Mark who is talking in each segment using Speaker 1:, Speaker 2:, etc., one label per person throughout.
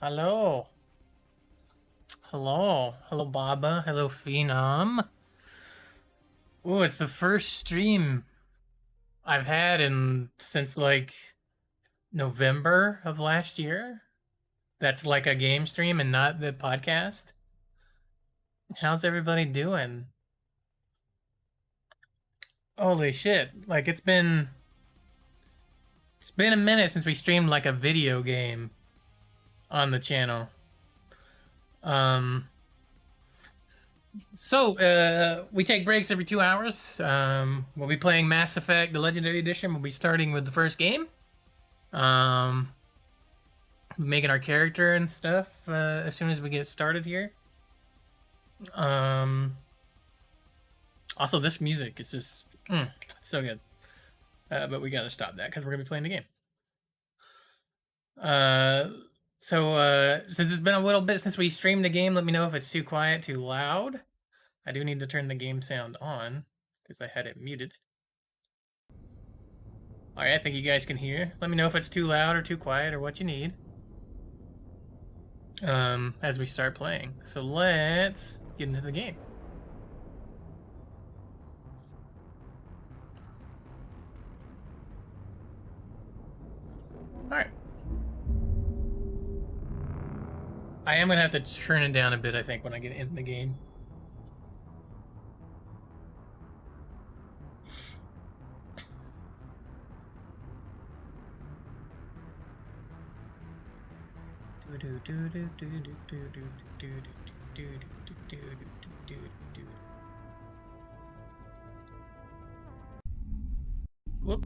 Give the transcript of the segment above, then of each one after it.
Speaker 1: Hello. Hello. Hello, Baba. Hello, Phenom. Oh, it's the first stream I've had since like November of last year. That's like a game stream and not the podcast. How's everybody doing? Holy shit. Like it's been a minute since we streamed like a video game on the channel. Um we take breaks every 2 hours. We'll be playing Mass Effect, the Legendary Edition. We'll be starting with the first game. Um, Making our character and stuff as soon as we get started here. Um, Also, this music is just so good. But we gotta stop that because we're gonna be playing the game. Since it's been a little bit since we streamed the game, let me know if it's too quiet, too loud. I do need to turn the game sound on because I had it muted. Alright, I think you guys can hear. Let me know if it's too loud or too quiet or what you need. As we start playing. So let's get into the game. Alright. I am gonna have to turn it down a bit, I think, when I get into the game. Whoop.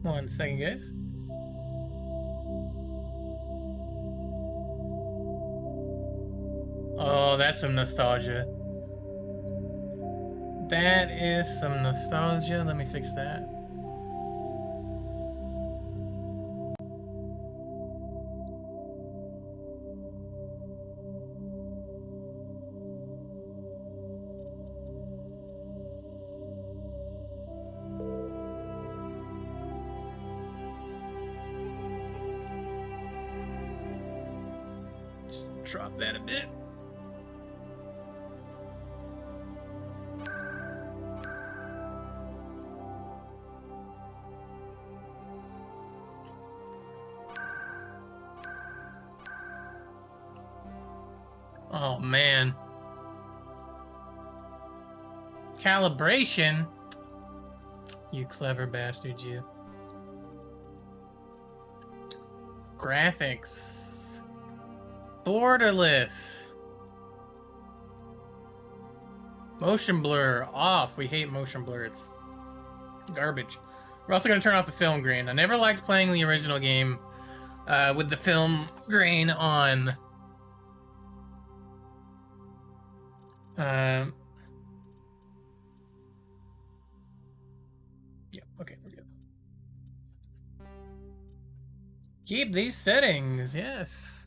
Speaker 1: One second, guys. Oh, that's some nostalgia. That is some nostalgia. Let me fix that. Just drop that a bit. Oh, man. Calibration? You clever bastard, you. Graphics. Borderless. Motion blur off. We hate motion blur. It's garbage. We're also going to turn off the film grain. I never liked playing the original game with the film grain on. Yeah, okay, we're good. Keep these settings, yes.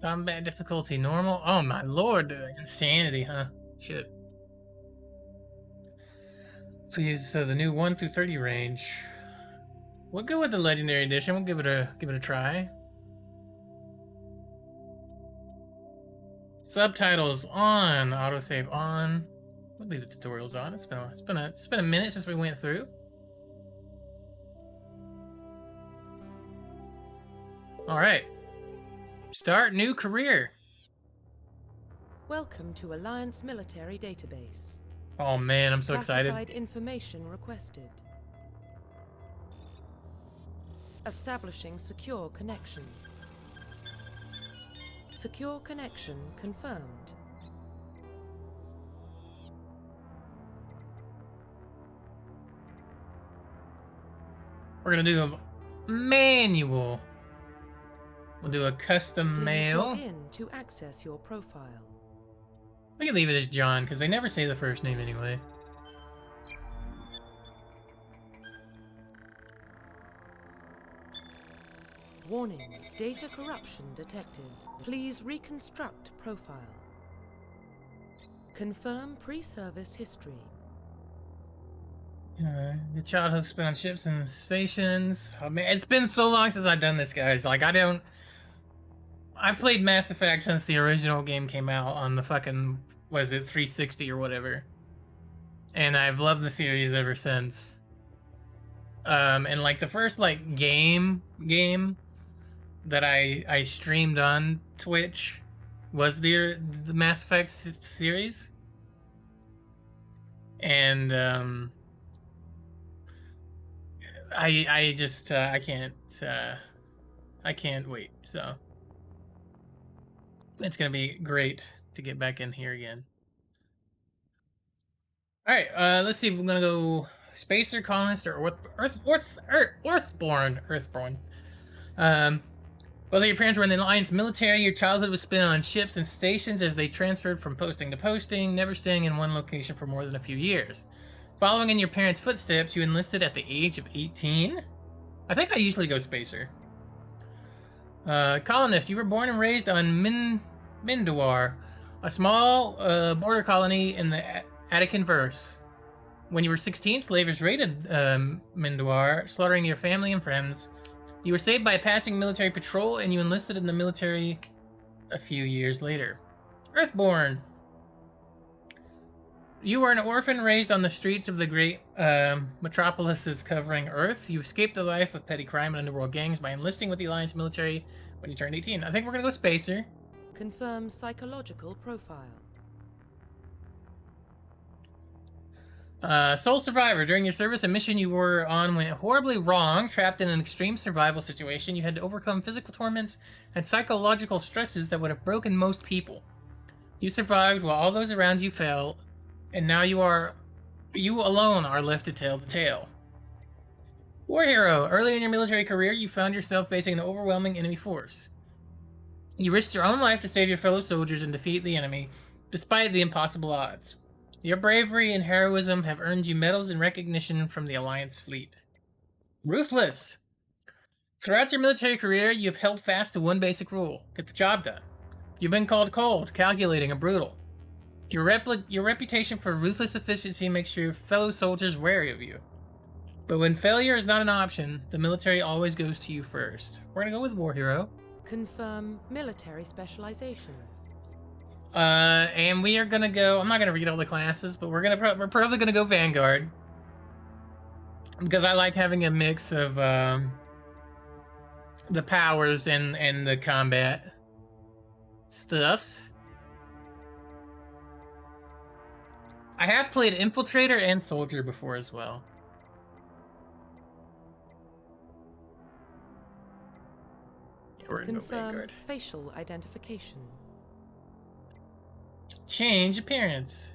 Speaker 1: Combat difficulty normal. Oh my lord, insanity, huh? Shit. Please, the new 1 through 30 range. We'll go with the Legendary Edition. We'll give it a try. Subtitles on, autosave on. We'll leave the tutorials on. It's been a minute since we went through. All right. Start new career.
Speaker 2: Welcome to Alliance Military Database.
Speaker 1: Oh man, I'm so excited.
Speaker 2: Classified information requested. Establishing secure connection. Secure connection confirmed.
Speaker 1: We're gonna do a manual. We'll do a custom mail.
Speaker 2: Log in to access your profile.
Speaker 1: We can leave it as John because they never say the first name anyway.
Speaker 2: Warning, data corruption detected. Please reconstruct profile. Confirm pre-service history.
Speaker 1: Your childhood spent on ships and stations. Oh man, it's been so long since I've done this, guys. Like, I've played Mass Effect since the original game came out on the fucking, was it 360 or whatever. And I've loved the series ever since. And like the first like game that I streamed on Twitch was the Mass Effect series. And I just I can't wait. So it's gonna be great to get back in here again. All right, let's see if we're gonna go spacer, colonist, or Earthborn. Whether your parents were in the Alliance military, your childhood was spent on ships and stations as they transferred from posting to posting, never staying in one location for more than a few years. Following in your parents' footsteps, you enlisted at the age of 18. I think I usually go spacer. Colonist, you were born and raised on Minduar, a small border colony in the Attican Verse. When you were 16, slavers raided Minduar, slaughtering your family and friends. You were saved by a passing military patrol, and you enlisted in the military a few years later. Earthborn. You were an orphan raised on the streets of the great metropolises covering Earth. You escaped the life of petty crime and underworld gangs by enlisting with the Alliance military when you turned 18. I think we're gonna go spacer.
Speaker 2: Confirm psychological profile.
Speaker 1: Sole survivor. During your service, a mission you were on went horribly wrong. Trapped in an extreme survival situation, you had to overcome physical torments and psychological stresses that would have broken most people. You survived while all those around you fell, and now you alone are left to tell the tale. War hero. Early in your military career, you found yourself facing an overwhelming enemy force. You risked your own life to save your fellow soldiers and defeat the enemy, despite the impossible odds. Your bravery and heroism have earned you medals and recognition from the Alliance fleet. Ruthless. Throughout your military career, you have held fast to one basic rule: get the job done. You've been called cold, calculating, and brutal. Your reputation for ruthless efficiency makes your fellow soldiers wary of you. But when failure is not an option, the military always goes to you first. We're gonna go with War Hero.
Speaker 2: Confirm military specialization.
Speaker 1: And we are gonna go. I'm not gonna read all the classes, but we're probably gonna go Vanguard because I like having a mix of the powers and the combat stuffs. I have played Infiltrator and Soldier before as well. Yeah, we're gonna go Vanguard.
Speaker 2: Facial identification.
Speaker 1: Change appearance.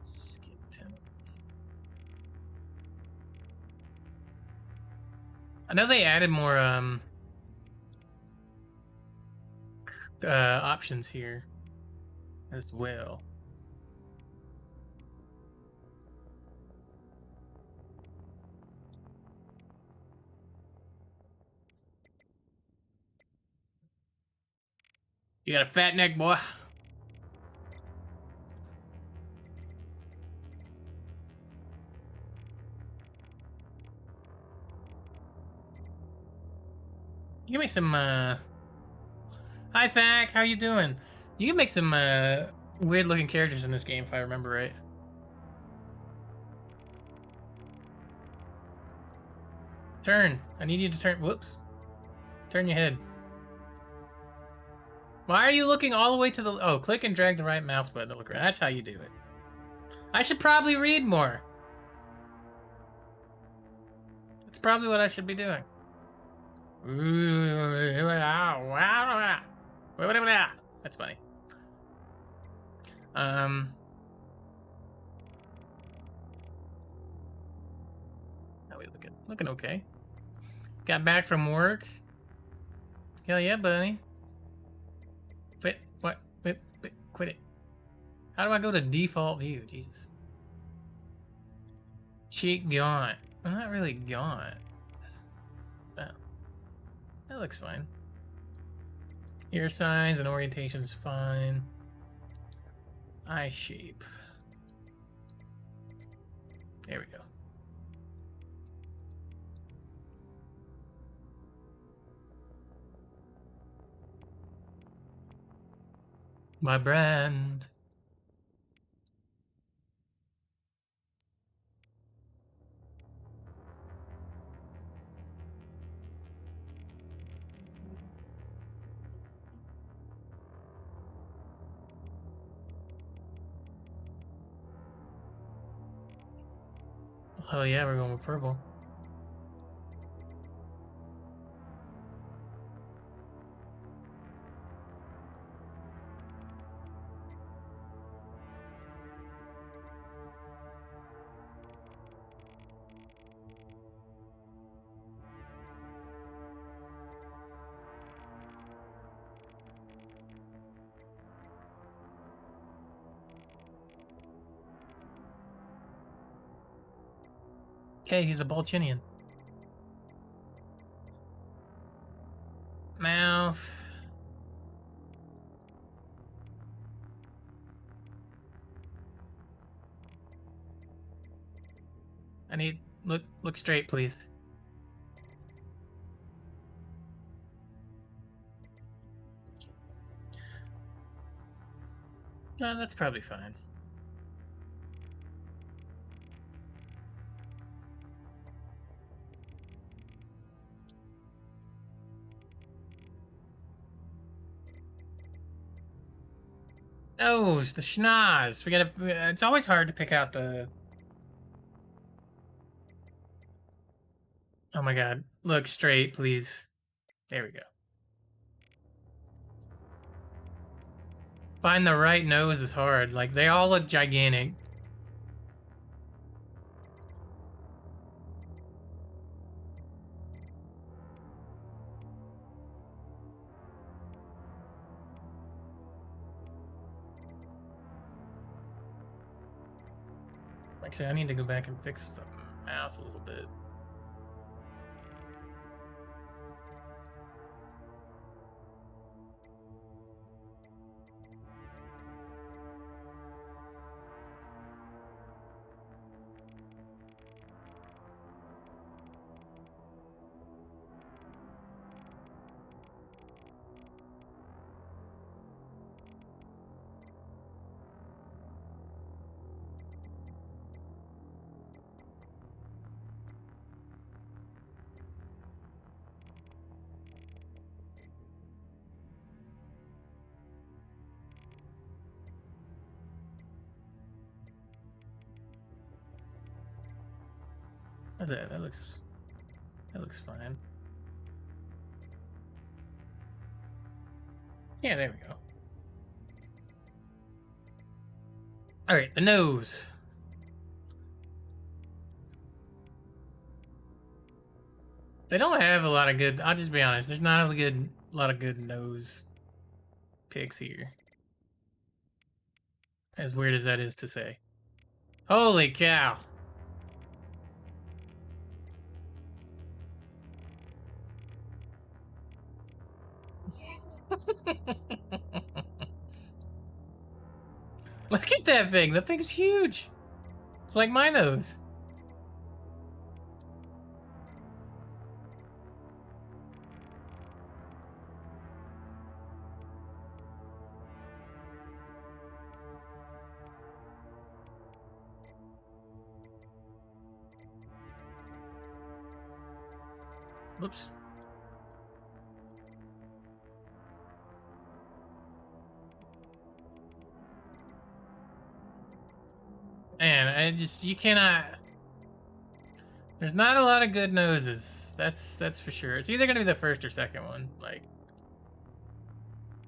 Speaker 1: Skip 10. I know they added more options here as well. You got a fat neck, boy. You can make some Hi Fac, how you doing? You can make some weird looking characters in this game if I remember right. Turn. I need you to turn. Whoops. Turn your head. Why are you looking all the way to the... Oh, click and drag the right mouse button to look around. That's how you do it. I should probably read more. That's probably what I should be doing. That's funny. How we looking? Looking okay. Got back from work. Hell yeah, buddy. Quit. What? Quit it. How do I go to default view? Jesus. Cheek gaunt. I'm not really gaunt. Oh, that looks fine. Ear size and orientation is fine. Eye shape. There we go. My brand. Oh yeah, we're going with purple. Okay, he's a Balchinian. Mouth. I need look straight, please. That's probably fine. Nose, the schnoz. We gotta. It's always hard to pick out the. Oh my god. Look straight, please. There we go. Find the right nose is hard. Like, they all look gigantic. Actually, I need to go back and fix the mouth a little bit. That looks fine. Yeah, there we go. All right, the nose. They don't have a lot of good. I'll just be honest. There's not a lot of good nose picks here. As weird as that is to say. Holy cow! Look at that thing. That thing's huge. It's like my nose. Whoops. Man, you cannot. There's not a lot of good noses. That's for sure. It's either gonna be the first or second one, like,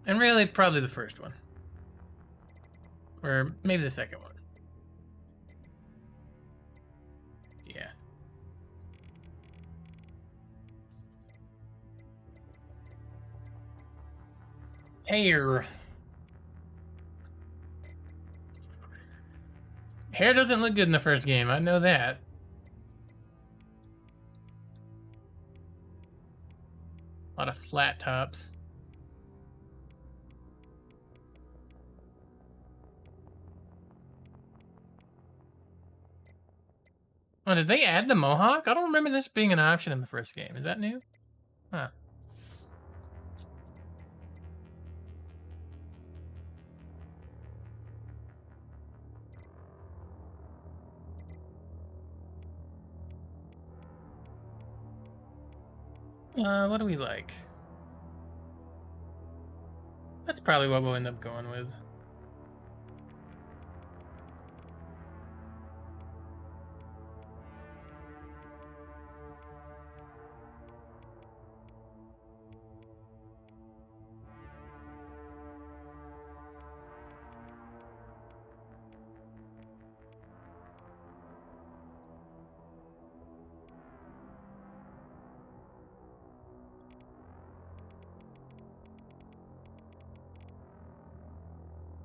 Speaker 1: and really probably the first one, or maybe the second one. Yeah. Hair. Hair doesn't look good in the first game, I know that. A lot of flat tops. Oh, did they add the mohawk? I don't remember this being an option in the first game. Is that new? Huh. What do we like? That's probably what we'll end up going with.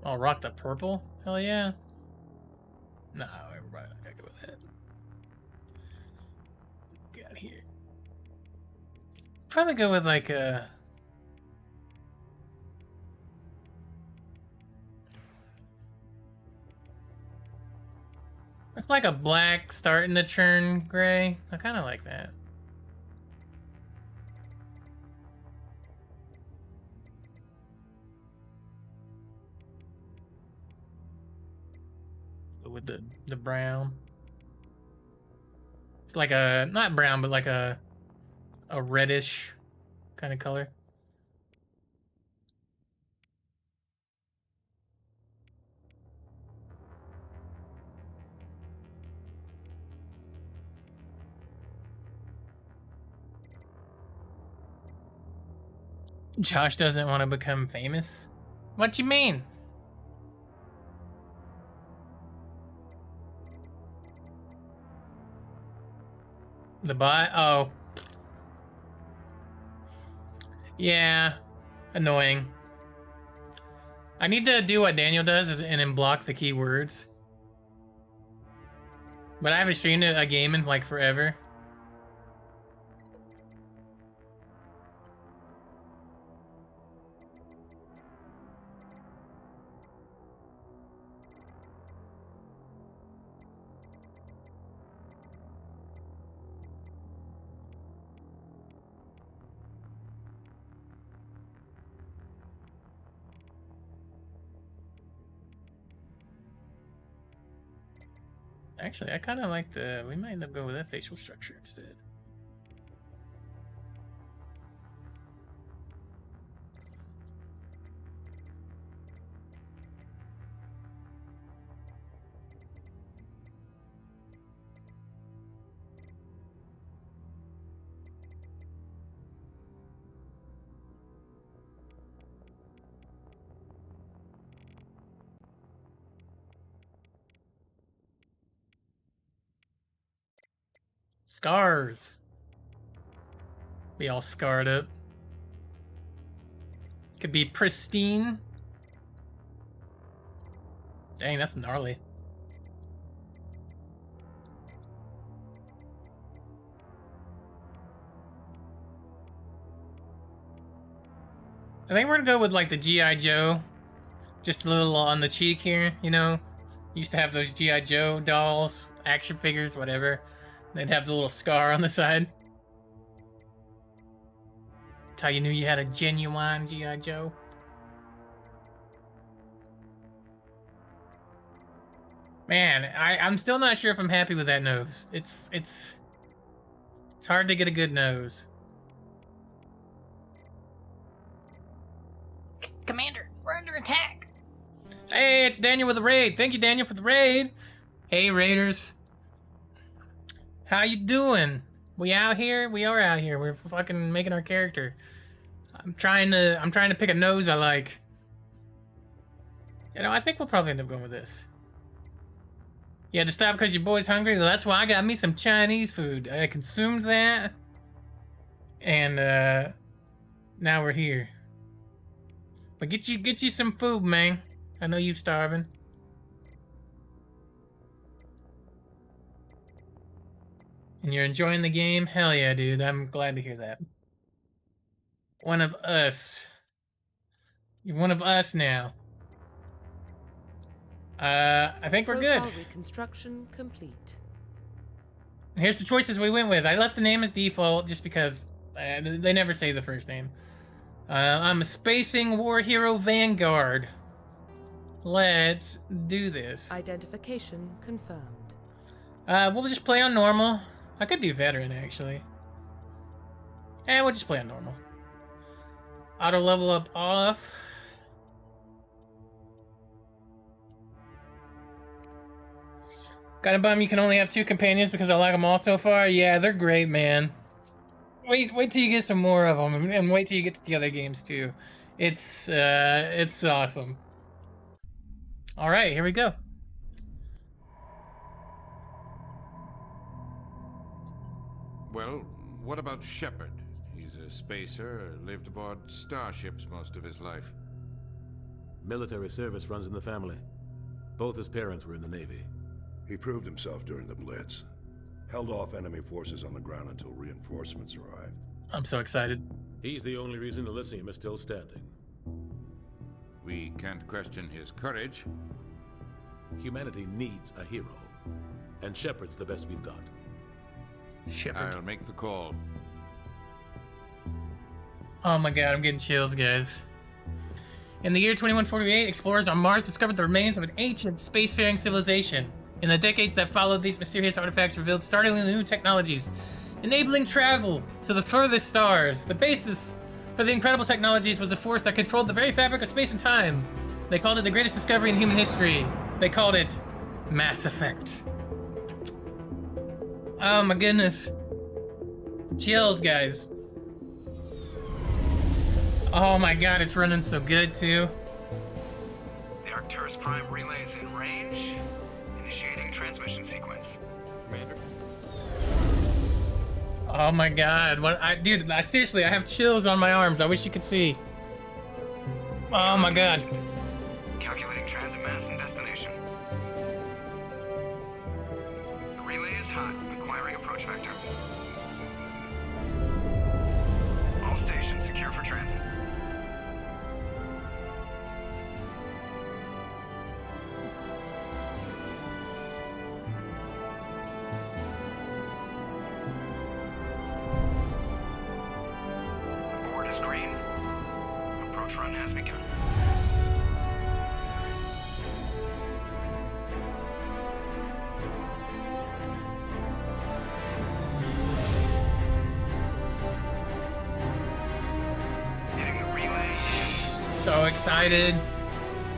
Speaker 1: I'll rock the purple? Hell yeah. No, everybody, I gotta go with that. Got here. Probably go with like a. It's like a black starting to turn gray. I kind of like that. With the brown. It's like a not brown, but like a reddish kind of color. Josh doesn't want to become famous. What you mean? The bot? Oh. Yeah. Annoying. I need to do what Daniel does and then block the keywords. But I haven't streamed a game in like forever. Actually, I kind of like the. We might end up going with that facial structure instead. Scars. Be all scarred up. Could be pristine. Dang, that's gnarly. I think we're gonna go with like the G.I. Joe. Just a little on the cheek here, you know? Used to have those G.I. Joe dolls, action figures, whatever. They'd have the little scar on the side. That's how you knew you had a genuine G.I. Joe. Man, I'm still not sure if I'm happy with that nose. It's hard to get a good nose. Commander, we're under attack. Hey, it's Daniel with the raid. Thank you, Daniel, for the raid. Hey, raiders. How you doing? We out here? We are out here. We're fucking making our character. I'm trying to pick a nose I like. You know, I think we'll probably end up going with this. You had to stop because your boy's hungry? Well, that's why I got me some Chinese food. I consumed that. And now we're here. But get you some food, man. I know you're starving. And you're enjoying the game? Hell yeah, dude. I'm glad to hear that. One of us. You're one of us now. I think we're good.
Speaker 2: Profile reconstruction complete.
Speaker 1: Here's the choices we went with. I left the name as default just because they never say the first name. I'm a spacing war hero vanguard. Let's do this.
Speaker 2: Identification confirmed.
Speaker 1: We'll just play on normal. I could do veteran, actually. We'll just play on normal. Auto level up off. Got a bum you can only have 2 companions because I like them all so far. Yeah, they're great, man. Wait till you get some more of them, and wait till you get to the other games too. It's awesome. All right, here we go.
Speaker 3: Well, what about Shepard? He's a spacer, lived aboard starships most of his life.
Speaker 4: Military service runs in the family. Both his parents were in the Navy.
Speaker 5: He proved himself during the Blitz. Held off enemy forces on the ground until reinforcements arrived.
Speaker 1: I'm so excited.
Speaker 4: He's the only reason Elysium is still standing.
Speaker 3: We can't question his courage.
Speaker 4: Humanity needs a hero. And Shepard's the best we've got.
Speaker 1: Shepard.
Speaker 3: I'll make the call.
Speaker 1: Oh my god, I'm getting chills, guys. In the year 2148, explorers on Mars discovered the remains of an ancient spacefaring civilization. In the decades that followed, these mysterious artifacts revealed startlingly new technologies, enabling travel to the furthest stars. The basis for the incredible technologies was a force that controlled the very fabric of space and time. They called it the greatest discovery in human history. They called it Mass Effect. Oh my goodness. Chills, guys. Oh my god, it's running so good too.
Speaker 6: The Arcturus Prime relay is in range. Initiating transmission sequence. Commander.
Speaker 1: Oh my god, dude, seriously, I have chills on my arms. I wish you could see. Oh my god.
Speaker 6: Calculating transit mass and destination. The relay is hot, acquiring approach vector. All stations secure for transit. Board is green. Approach run has begun. Hitting the relay.
Speaker 1: So excited.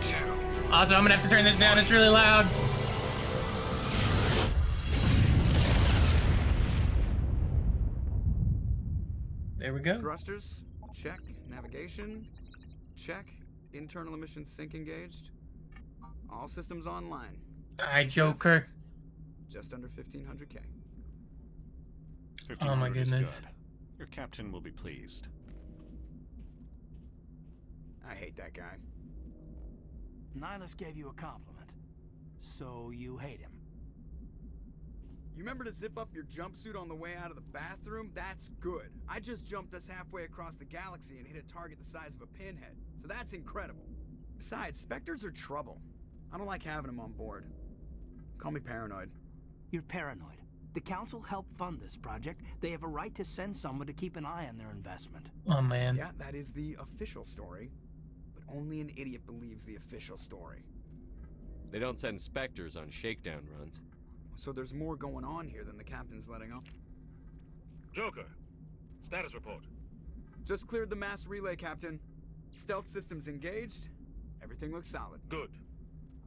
Speaker 6: 2.
Speaker 1: Also, I'm gonna have to turn this down, it's really loud. There we go.
Speaker 7: Thrusters, check. Navigation, check. Internal emissions sync engaged. All systems online.
Speaker 1: Hi, Joker.
Speaker 7: Just under 1500K.
Speaker 1: Oh my
Speaker 8: 1500 is
Speaker 1: goodness.
Speaker 8: good. Your captain will be pleased.
Speaker 7: I hate that guy.
Speaker 9: Nihilus gave you a compliment, so you hate him.
Speaker 7: You remember to zip up your jumpsuit on the way out of the bathroom? That's good. I just jumped us halfway across the galaxy and hit a target the size of a pinhead, so that's incredible. Besides, Spectres are trouble. I don't like having them on board. Call me paranoid.
Speaker 9: You're paranoid. The Council helped fund this project. They have a right to send someone to keep an eye on their investment.
Speaker 1: Oh man.
Speaker 7: Yeah, that is the official story. But only an idiot believes the official story.
Speaker 10: They don't send Spectres on shakedown runs.
Speaker 7: So there's more going on here than the captain's letting on.
Speaker 8: Joker, status report.
Speaker 7: Just cleared the mass relay, Captain. Stealth systems engaged. Everything looks solid.
Speaker 8: Good.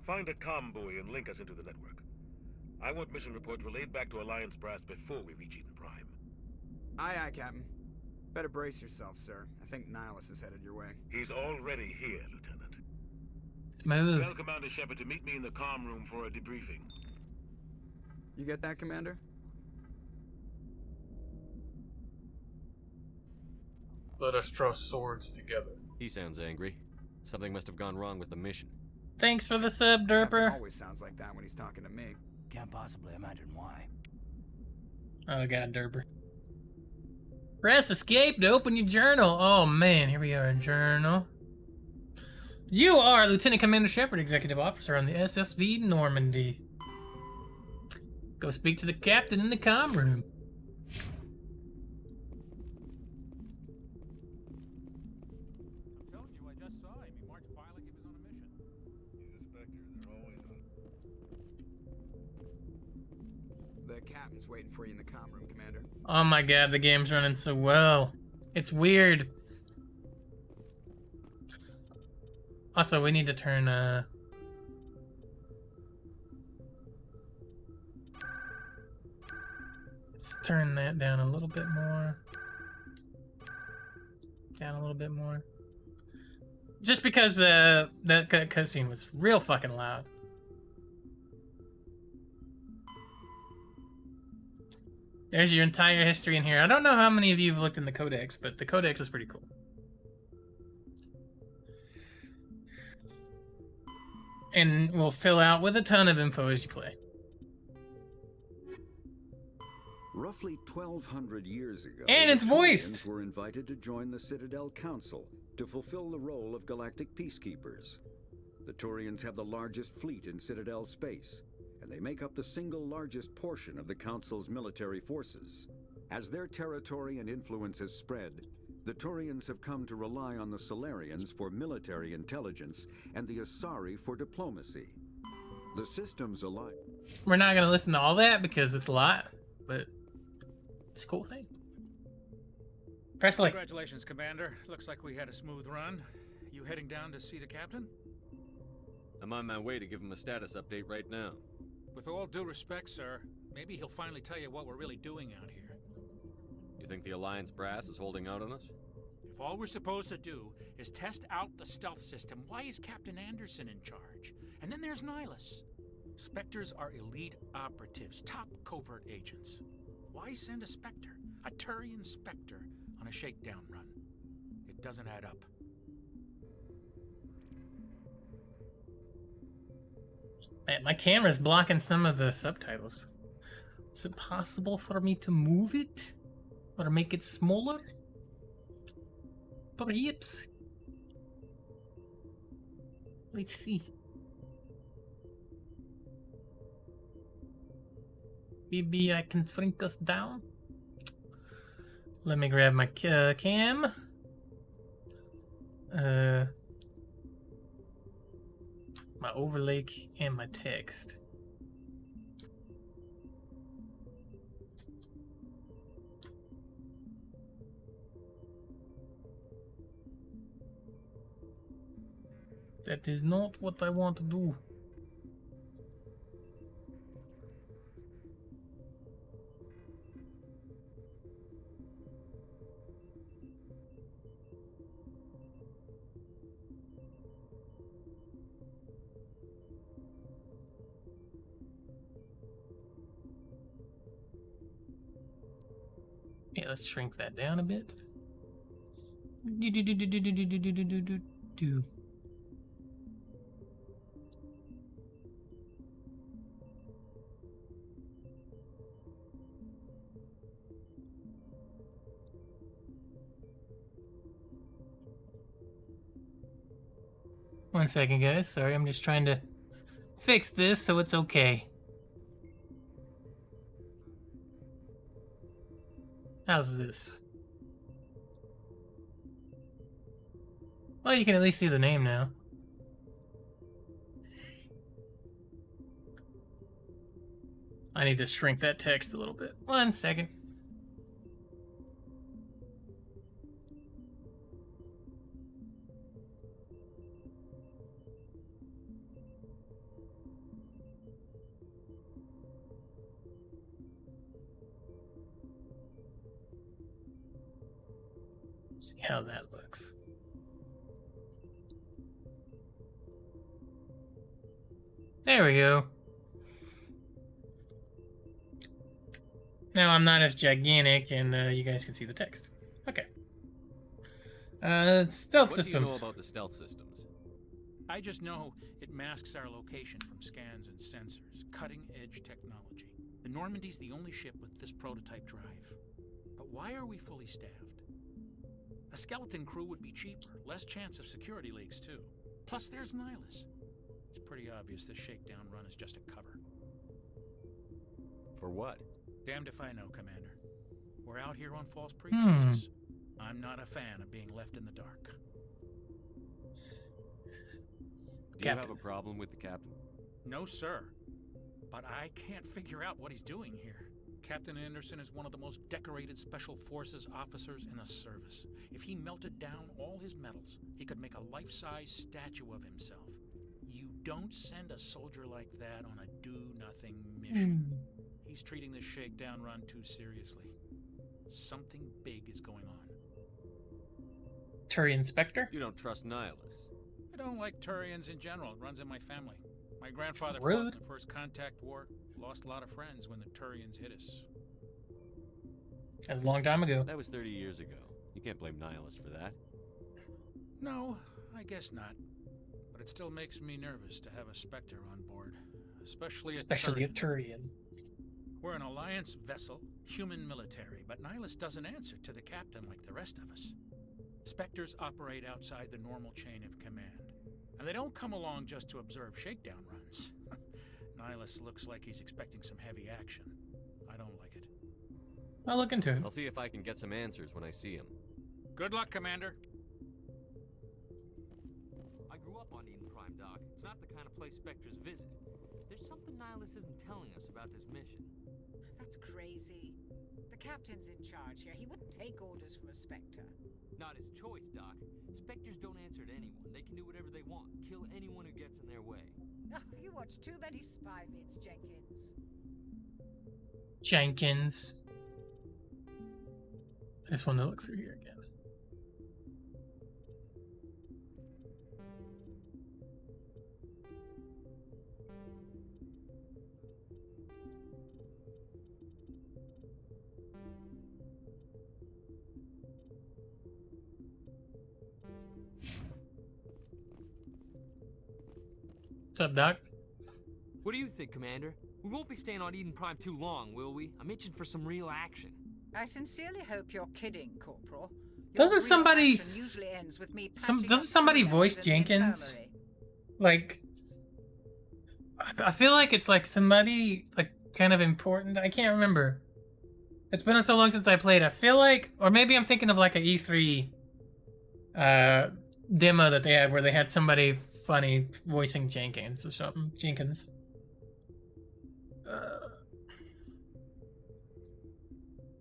Speaker 8: Find a comm buoy and link us into the network. I want mission reports relayed back to Alliance Brass before we reach Eden Prime.
Speaker 7: Aye, aye, Captain. Better brace yourself, sir. I think Nihilus is headed your way.
Speaker 8: He's already here, Lieutenant.
Speaker 1: Smooth.
Speaker 8: Tell Commander Shepard to meet me in the comm room for a debriefing.
Speaker 7: You get that, Commander?
Speaker 11: Let us trust swords together.
Speaker 10: He sounds angry. Something must have gone wrong with the mission.
Speaker 1: Thanks for the sub,
Speaker 7: Captain
Speaker 1: Derper.
Speaker 7: always sounds like that when he's talking to me.
Speaker 9: Can't possibly imagine why.
Speaker 1: Oh god, Derber. Press escape to open your journal. Oh man, here we are in journal. You are Lieutenant Commander Shepard, Executive Officer on the SSV Normandy. Go speak to the captain in the comm room.
Speaker 12: I'm telling you, I just saw him. He marched by like he was on a mission.
Speaker 8: He's a Spectre. They're always on.
Speaker 7: The captain's waiting for you in the comm room, Commander.
Speaker 1: Oh my god, the game's running so well. It's weird. Also, we need to turn, let's turn that down a little bit more. Down a little bit more. Just because, that cutscene was real fucking loud. There's your entire history in here. I don't know how many of you have looked in the codex, but the codex is pretty cool. And we'll fill out with a ton of info as you play.
Speaker 13: Roughly 1,200 years ago,
Speaker 1: And it's
Speaker 13: the
Speaker 1: voiced!
Speaker 13: Turians were invited to join the Citadel Council to fulfill the role of galactic peacekeepers. The Turians have the largest fleet in Citadel space, and they make up the single largest portion of the Council's military forces. As their territory and influence has spread, the Turians have come to rely on the Solarians for military intelligence and the Asari for diplomacy. The systems align.
Speaker 1: We're not gonna listen to all that because it's a lot, but it's a cool thing. Presley.
Speaker 12: Congratulations, Commander. Looks like we had a smooth run. You heading down to see the captain?
Speaker 10: I'm on my way to give him a status update right now.
Speaker 12: With all due respect, sir, maybe he'll finally tell you what we're really doing out here.
Speaker 10: You think the Alliance brass is holding out on us?
Speaker 12: If all we're supposed to do is test out the stealth system, why is Captain Anderson in charge? And then there's Nihilus. Spectres are elite operatives, top covert agents. Why send a Spectre, a Turian Spectre, on a shakedown run? It doesn't add up.
Speaker 1: Man, my camera's blocking some of the subtitles. Is it possible for me to move it? Or make it smaller? Perhaps. Let's see. Maybe I can shrink us down. Let me grab my cam. My overlay and my text. That is not what I want to do. Yeah, let's shrink that down a bit. Do. One second, guys. Sorry, I'm just trying to fix this so it's okay. How's this? Well, you can at least see the name now. I need to shrink that text a little bit. 1 second. See how that looks. There we go. Now I'm not as gigantic, and you guys can see the text. Okay. Stealth systems.
Speaker 10: What do you know about the stealth systems?
Speaker 12: I just know it masks our location from scans and sensors. Cutting-edge technology. The Normandy's the only ship with this prototype drive. But why are we fully staffed? A skeleton crew would be cheaper, less chance of security leaks too. Plus there's Nihilus. It's pretty obvious this shakedown run is just a cover.
Speaker 10: For what?
Speaker 12: Damned if I know, Commander. We're out here on false pretenses. I'm not a fan of being left in the dark.
Speaker 10: Do you have a problem with the captain?
Speaker 12: No, sir. But I can't figure out what he's doing here. Captain Anderson is one of the most decorated Special Forces officers in the service. If he melted down all his medals, he could make a life-size statue of himself. You don't send a soldier like that on a do-nothing mission. He's treating this shakedown run too seriously. Something big is going on.
Speaker 1: Turian Spectre?
Speaker 10: You don't trust Nihilus?
Speaker 12: I don't like Turians in general. It runs in my family. My grandfather
Speaker 1: Rude.
Speaker 12: fought in the First Contact War. Lost a lot of friends when the Turians hit us.
Speaker 1: That was a long time ago.
Speaker 10: That was 30 years ago. You can't blame Nihilus for that.
Speaker 12: No, I guess not. But it still makes me nervous to have a Spectre on board. Especially a
Speaker 1: Turian.
Speaker 12: We're an Alliance vessel, human military, but Nihilus doesn't answer to the captain like the rest of us. Spectres operate outside the normal chain of command. And they don't come along just to observe shakedown runs. Nihilus looks like he's expecting some heavy action. I don't like it.
Speaker 1: I'll look into it.
Speaker 10: I'll see if I can get some answers when I see him.
Speaker 12: Good luck, Commander.
Speaker 14: I grew up on Eden Prime, Doc. It's not the kind of place Spectres visit. There's something Nihilus isn't telling us about this mission.
Speaker 15: That's crazy. The captain's in charge here. He wouldn't take orders from a Spectre.
Speaker 14: Not his choice, Doc. Spectres don't answer to anyone. They can do whatever they want. Kill anyone who gets in their way.
Speaker 15: Oh, you watch too many spy vids, Jenkins.
Speaker 1: Jenkins. I just want to look through here again. What's up, Doc?
Speaker 14: What do you think, Commander? We won't be staying on Eden Prime too long, will we? I'm itching for some real action.
Speaker 15: I sincerely hope you're kidding, Corporal.
Speaker 1: Doesn't somebody
Speaker 15: usually ends with me
Speaker 1: doesn't somebody voice Jenkins? Like, I feel like it's like somebody like kind of important. I can't remember. It's been so long since I played. I feel like, or maybe I'm thinking of like a E3 demo that they had where they had somebody funny voicing Jenkins or something. Jenkins.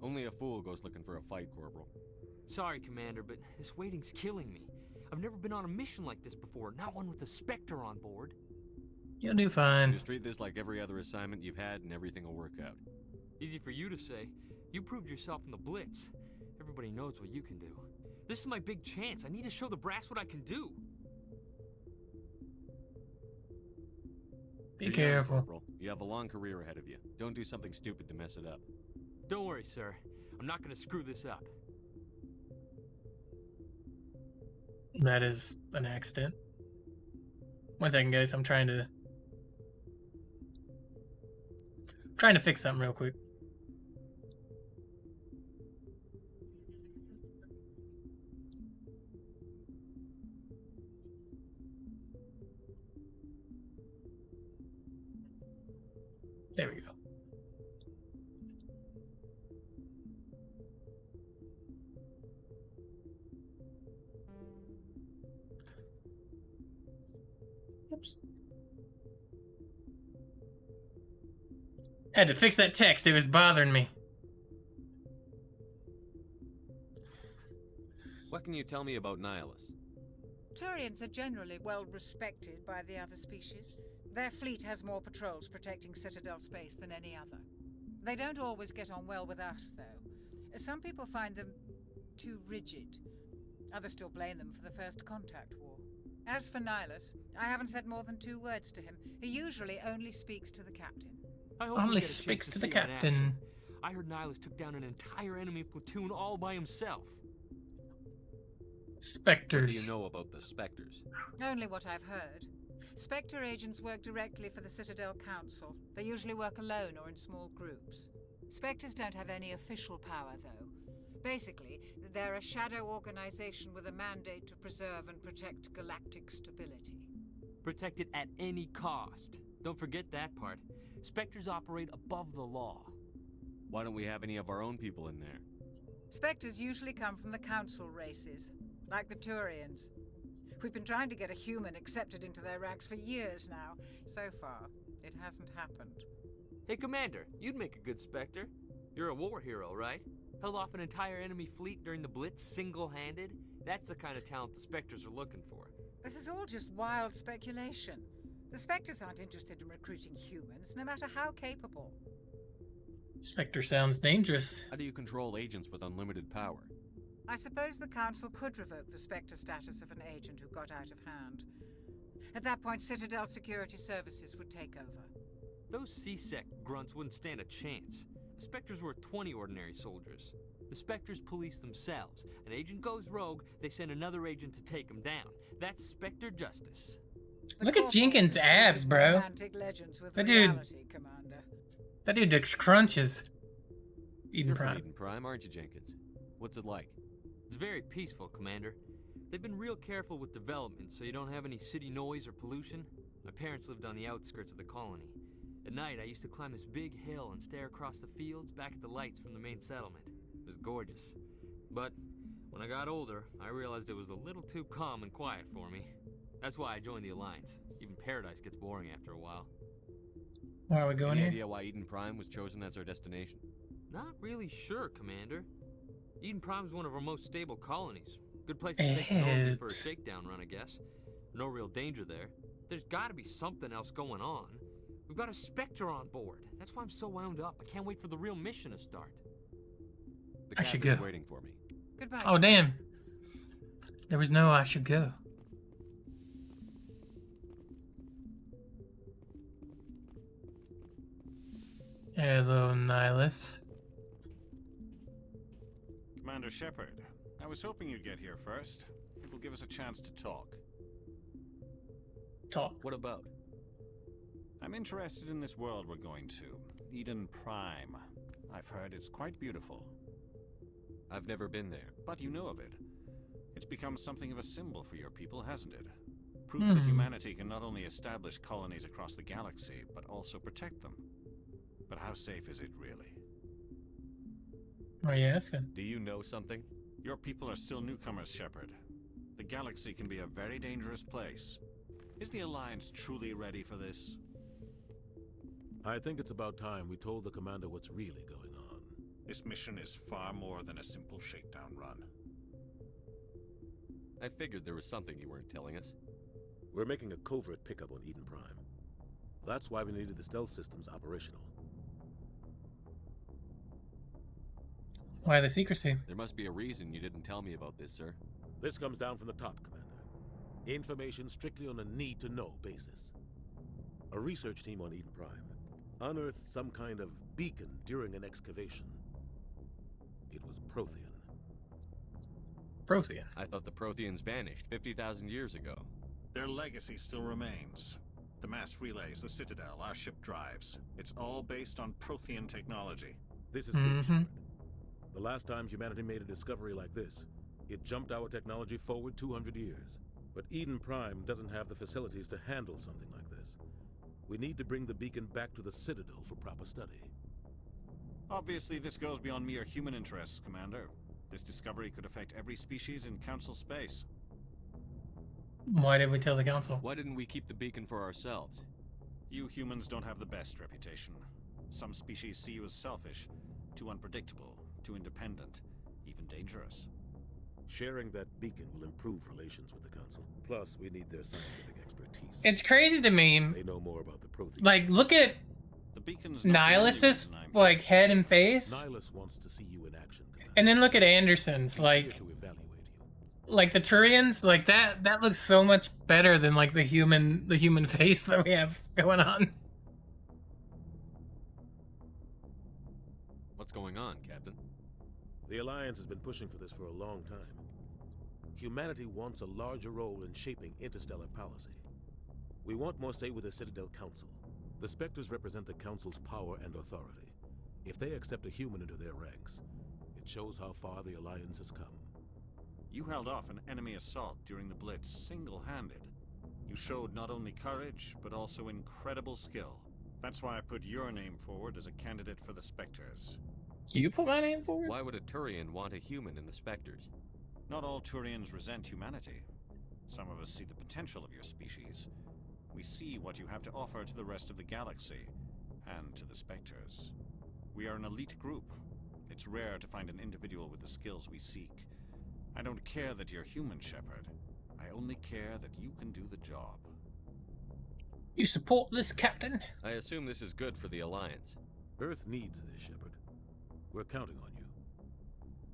Speaker 10: Only a fool goes looking for a fight, Corporal.
Speaker 14: Sorry, Commander, but this waiting's killing me. I've never been on a mission like this before, not one with a Spectre on board.
Speaker 1: You'll do fine.
Speaker 10: Just treat this like every other assignment you've had and everything will work out.
Speaker 14: Easy for you to say. You proved yourself in the Blitz. Everybody knows what you can do. This is my big chance. I need to show the brass what I can do.
Speaker 1: Be careful.
Speaker 10: Corporal. You have a long career ahead of you. Don't do something stupid to mess it up.
Speaker 14: Don't worry, sir. I'm not going to screw this up.
Speaker 1: That is an accident. 1 second, guys. I'm trying to fix something real quick. There we go. Oops. Had to fix that text. It was bothering me.
Speaker 10: What can you tell me about Nihilus?
Speaker 15: Turians are generally well respected by the other species. Their fleet has more patrols protecting Citadel space than any other. They don't always get on well with us, though. Some people find them too rigid. Others still blame them for the First Contact War. As for Nihilus, I haven't said more than 2 words to him. He usually only speaks to the captain.
Speaker 14: I hope
Speaker 1: Only
Speaker 14: we get a chance
Speaker 1: speaks to the
Speaker 14: see him in
Speaker 1: captain.
Speaker 14: action. I heard Nihilus took down an entire enemy platoon all by himself.
Speaker 10: What
Speaker 1: Spectres.
Speaker 10: do you know about the Spectres?
Speaker 15: Only what I've heard. Spectre agents work directly for the Citadel Council. They usually work alone or in small groups. Spectres don't have any official power, though. Basically, they're a shadow organization with a mandate to preserve and protect galactic stability.
Speaker 14: Protect it at any cost. Don't forget that part. Spectres operate above the law.
Speaker 10: Why don't we have any of our own people in there?
Speaker 15: Spectres usually come from the Council races, like the Turians. We've been trying to get a human accepted into their ranks for years now. So far, it hasn't happened.
Speaker 14: Hey, Commander, you'd make a good Spectre. You're a war hero, right? Held off an entire enemy fleet during the Blitz single-handed? That's the kind of talent the Spectres are looking for.
Speaker 15: This is all just wild speculation. The Spectres aren't interested in recruiting humans, no matter how capable.
Speaker 1: Spectre sounds dangerous.
Speaker 10: How do you control agents with unlimited power?
Speaker 15: I suppose the Council could revoke the Spectre status of an agent who got out of hand. At that point, Citadel Security Services would take over.
Speaker 14: Those C-Sec grunts wouldn't stand a chance. The Spectres were 20 ordinary soldiers. The Spectres police themselves. An agent goes rogue, they send another agent to take him down. That's Spectre justice.
Speaker 1: Look at Jenkins' abs, bro. That dude looks crunches. Eden
Speaker 10: You're from
Speaker 1: Prime.
Speaker 10: Eden Prime, aren't you, Jenkins? What's it like?
Speaker 14: It's very peaceful, Commander. They've been real careful with development, so you don't have any city noise or pollution. My parents lived on the outskirts of the colony. At night, I used to climb this big hill and stare across the fields back at the lights from the main settlement. It was gorgeous. But when I got older, I realized it was a little too calm and quiet for me. That's why I joined the Alliance. Even Paradise gets boring after a while.
Speaker 1: Why are we going
Speaker 10: Any
Speaker 1: here?
Speaker 10: idea why Eden Prime was chosen as our destination?
Speaker 14: Not really sure, Commander. Eden Prime's one of our most stable colonies. Good place to take an overview for a shakedown run, I guess. No real danger there. There's gotta be something else going on. We've got a Spectre on board. That's why I'm so wound up. I can't wait for the real mission to start.
Speaker 10: The
Speaker 1: I should
Speaker 10: captain's
Speaker 1: go.
Speaker 10: waiting for me.
Speaker 15: Goodbye.
Speaker 1: Oh, damn. There was no I should go. Hello, Nihilus.
Speaker 16: Commander Shepard, I was hoping you'd get here first. It will give us a chance to talk.
Speaker 1: Talk.
Speaker 10: What about?
Speaker 16: I'm interested in this world we're going to, Eden Prime. I've heard it's quite beautiful.
Speaker 10: I've never been there.
Speaker 16: But you know of it. It's become something of a symbol for your people, hasn't it? Proof that humanity can not only establish colonies across the galaxy, but also protect them. But how safe is it really?
Speaker 1: Why are you asking?
Speaker 10: Do you know something?
Speaker 16: Your people are still newcomers, Shepard. The galaxy can be a very dangerous place. Is the Alliance truly ready for this?
Speaker 4: I think it's about time we told the commander what's really going on.
Speaker 16: This mission is far more than a simple shakedown run.
Speaker 10: I figured there was something you weren't telling us.
Speaker 4: We're making a covert pickup on Eden Prime. That's why we needed the stealth systems operational.
Speaker 1: Why the secrecy?
Speaker 10: There must be a reason you didn't tell me about this, sir.
Speaker 4: This comes down from the top, Commander. Information strictly on a need-to-know basis. A research team on Eden Prime unearthed some kind of beacon during an excavation. It was Prothean.
Speaker 1: Prothean?
Speaker 10: I thought the Protheans vanished 50,000 years ago.
Speaker 16: Their legacy still remains. The mass relays, the Citadel, our ship drives. It's all based on Prothean technology.
Speaker 4: This is big, Shepard. The last time humanity made a discovery like this, it jumped our technology forward 200 years. But Eden Prime doesn't have the facilities to handle something like this. We need to bring the beacon back to the Citadel for proper study.
Speaker 16: Obviously, this goes beyond mere human interests, Commander. This discovery could affect every species in Council space.
Speaker 1: Why did we tell the Council?
Speaker 10: Why didn't we keep the beacon for ourselves?
Speaker 16: You humans don't have the best reputation. Some species see you as selfish, too unpredictable, too independent, even dangerous.
Speaker 4: Sharing that beacon will improve relations with the Council. Plus, we need their scientific expertise.
Speaker 1: It's crazy to me.
Speaker 4: They know more about the Protheans.
Speaker 1: Like, look at Nihilus's like head and face,
Speaker 4: Nihilus wants to see you in action, Commander.
Speaker 1: and then look at Anderson's like the Turians. Like that looks so much better than like the human face that we have going on.
Speaker 10: What's going on, Captain?
Speaker 4: The Alliance has been pushing for this for a long time. Humanity wants a larger role in shaping interstellar policy. We want more say with the Citadel Council. The Spectres represent the Council's power and authority. If they accept a human into their ranks, it shows how far the Alliance has come.
Speaker 16: You held off an enemy assault during the Blitz single-handed. You showed not only courage, but also incredible skill. That's why I put your name forward as a candidate for the Spectres.
Speaker 1: You put my name forward?
Speaker 10: Why would a Turian want a human in the Spectres?
Speaker 16: Not all Turians resent humanity. Some of us see the potential of your species. We see what you have to offer to the rest of the galaxy, and to the Spectres. We are an elite group. It's rare to find an individual with the skills we seek. I don't care that you're human, Shepard. I only care that you can do the job.
Speaker 1: You support this, Captain?
Speaker 10: I assume this is good for the Alliance.
Speaker 4: Earth needs this, Shepard. We're counting on you.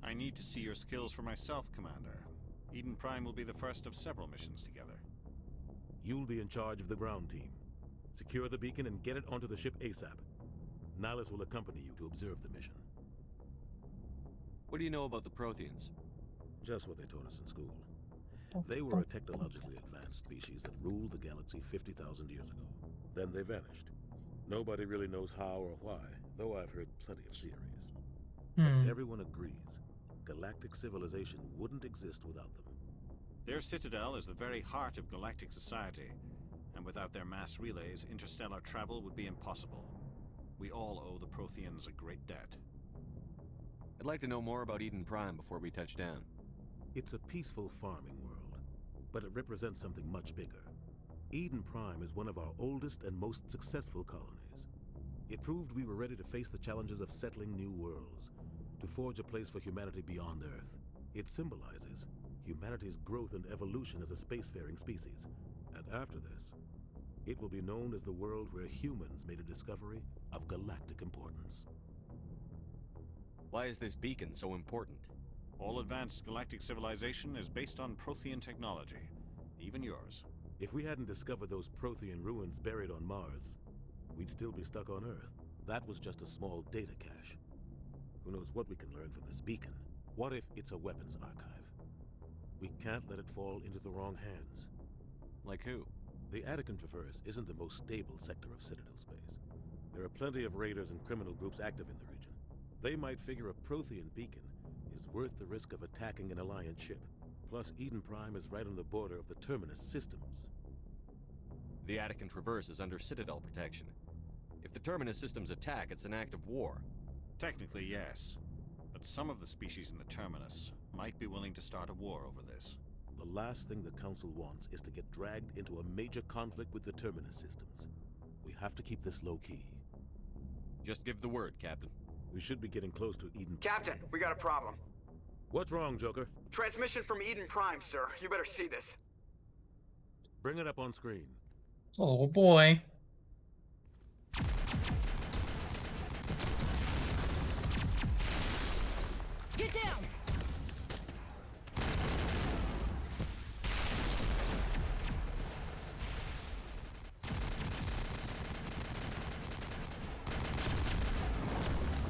Speaker 16: I need to see your skills for myself, Commander. Eden Prime will be the first of several missions together.
Speaker 4: You'll be in charge of the ground team. Secure the beacon and get it onto the ship ASAP. Nihilus will accompany you to observe the mission.
Speaker 10: What do you know about the Protheans?
Speaker 4: Just what they taught us in school. They were a technologically advanced species that ruled the galaxy 50,000 years ago. Then they vanished. Nobody really knows how or why, though I've heard plenty of theories. But everyone agrees, galactic civilization wouldn't exist without them.
Speaker 16: Their citadel is the very heart of galactic society, and without their mass relays, interstellar travel would be impossible. We all owe the Protheans a great debt.
Speaker 10: I'd like to know more about Eden Prime before we touch down.
Speaker 4: It's a peaceful farming world, but it represents something much bigger. Eden Prime is one of our oldest and most successful colonies. It proved we were ready to face the challenges of settling new worlds, to forge a place for humanity beyond Earth. It symbolizes humanity's growth and evolution as a spacefaring species. And after this, it will be known as the world where humans made a discovery of galactic importance.
Speaker 10: Why is this beacon so important?
Speaker 16: All advanced galactic civilization is based on Prothean technology, even yours.
Speaker 4: If we hadn't discovered those Prothean ruins buried on Mars, we'd still be stuck on Earth. That was just a small data cache. Who knows what we can learn from this beacon? What if it's a weapons archive? We can't let it fall into the wrong hands.
Speaker 10: Like who?
Speaker 4: The Attican Traverse isn't the most stable sector of Citadel space. There are plenty of raiders and criminal groups active in the region. They might figure a Prothean beacon is worth the risk of attacking an Alliance ship. Plus, Eden Prime is right on the border of the Terminus systems.
Speaker 10: The Attican Traverse is under Citadel protection. If the Terminus systems attack, it's an act of war.
Speaker 16: Technically, yes. But some of the species in the Terminus might be willing to start a war over this.
Speaker 4: The last thing the Council wants is to get dragged into a major conflict with the Terminus systems. We have to keep this low-key.
Speaker 10: Just give the word, Captain.
Speaker 4: We should be getting close to Eden.
Speaker 7: Captain, we got a problem.
Speaker 4: What's wrong, Joker?
Speaker 7: Transmission from Eden Prime, sir. You better see this.
Speaker 4: Bring it up on screen.
Speaker 1: Oh boy.
Speaker 15: Get down!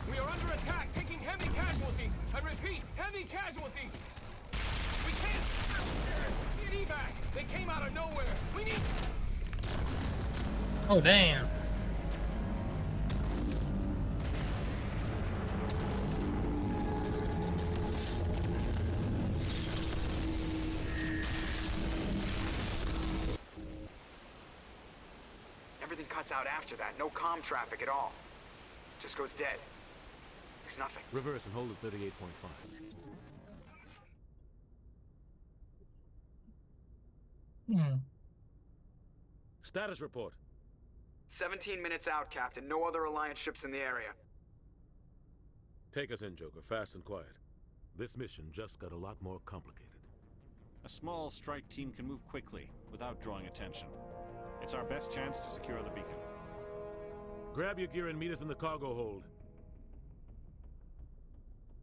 Speaker 17: We are under attack, taking heavy casualties. I repeat, heavy casualties. We can't get evac. They came out of nowhere. We need.
Speaker 1: Oh damn.
Speaker 7: Everything cuts out after that. No comm traffic at all. Just goes dead. There's nothing.
Speaker 4: Reverse and hold at 38.5. Status report.
Speaker 7: 17 minutes out, Captain. No other Alliance ships in the area.
Speaker 4: Take us in, Joker, fast and quiet. This mission just got a lot more complicated.
Speaker 16: A small strike team can move quickly, without drawing attention. It's our best chance to secure the beacon.
Speaker 4: Grab your gear and meet us in the cargo hold.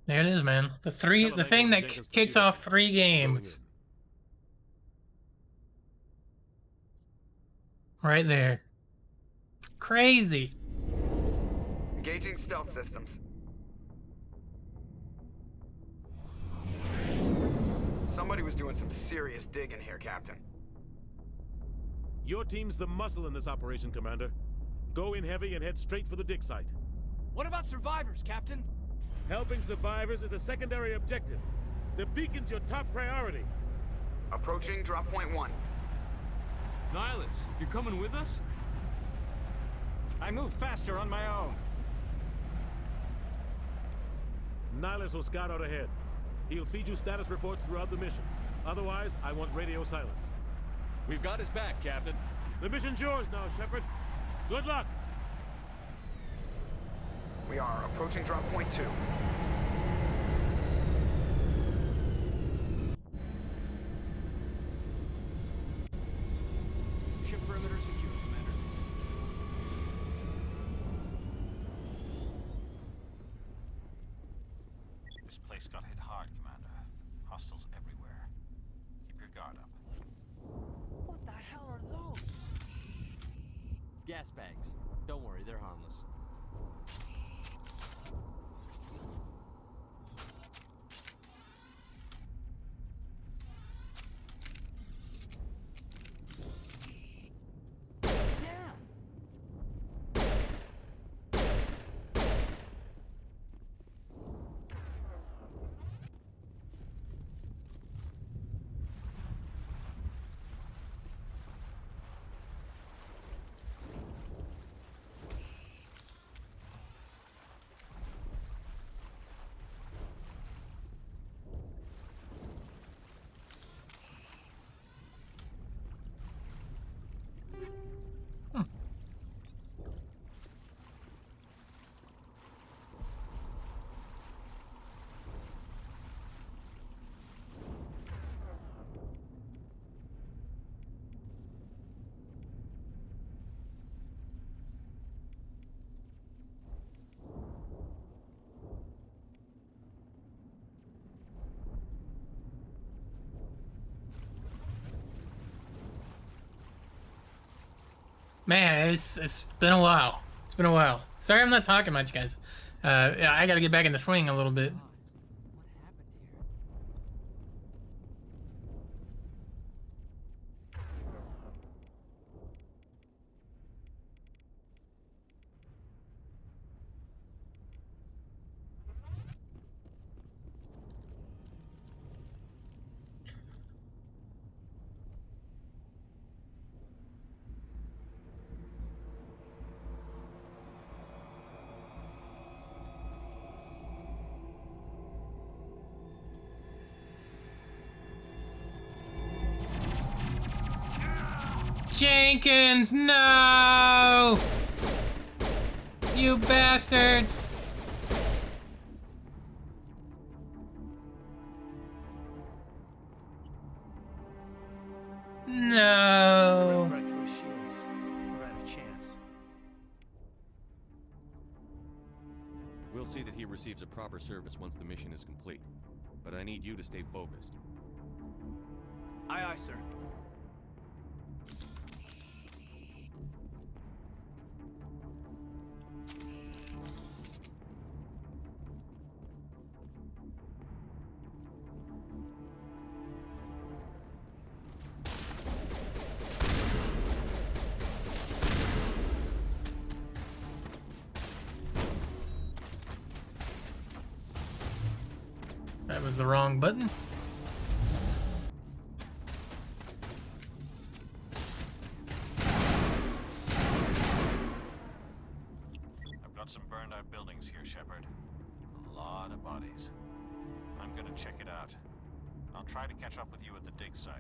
Speaker 1: There it is, man. The thing that kicks off 3 games. Right there. Crazy.
Speaker 7: Engaging stealth systems. Somebody was doing some serious digging here, Captain.
Speaker 4: Your team's the muscle in this operation, Commander. Go in heavy and head straight for the dig site.
Speaker 18: What about survivors, Captain?
Speaker 4: Helping survivors is a secondary objective. The beacon's your top priority.
Speaker 6: Approaching drop point 1.
Speaker 14: Nihilus, you're coming with us?
Speaker 16: I move faster on my own.
Speaker 4: Nihilus will scout out ahead. He'll feed you status reports throughout the mission. Otherwise, I want radio silence.
Speaker 10: We've got his back, Captain.
Speaker 4: The mission's yours now, Shepard. Good luck.
Speaker 6: We are approaching drop point 2.
Speaker 18: Ship perimeter secure, Commander.
Speaker 16: This place got hit hard, Commander. Hostiles everywhere. Keep your guard up.
Speaker 18: What the hell are those?
Speaker 14: Gas bags. Don't worry, they're harmless.
Speaker 1: Man, it's been a while. It's been a while. Sorry I'm not talking much, guys. Yeah, I gotta get back in the swing a little bit. Jenkins, no! You bastards! No!
Speaker 18: Right through his shields. We're out of chance.
Speaker 10: We'll see that he receives a proper service once the mission is complete. But I need you to stay focused.
Speaker 18: Aye, aye, sir.
Speaker 1: That was the wrong button.
Speaker 16: I've got some burned out buildings here, Shepard. A lot of bodies. I'm gonna check it out. I'll try to catch up with you at the dig site.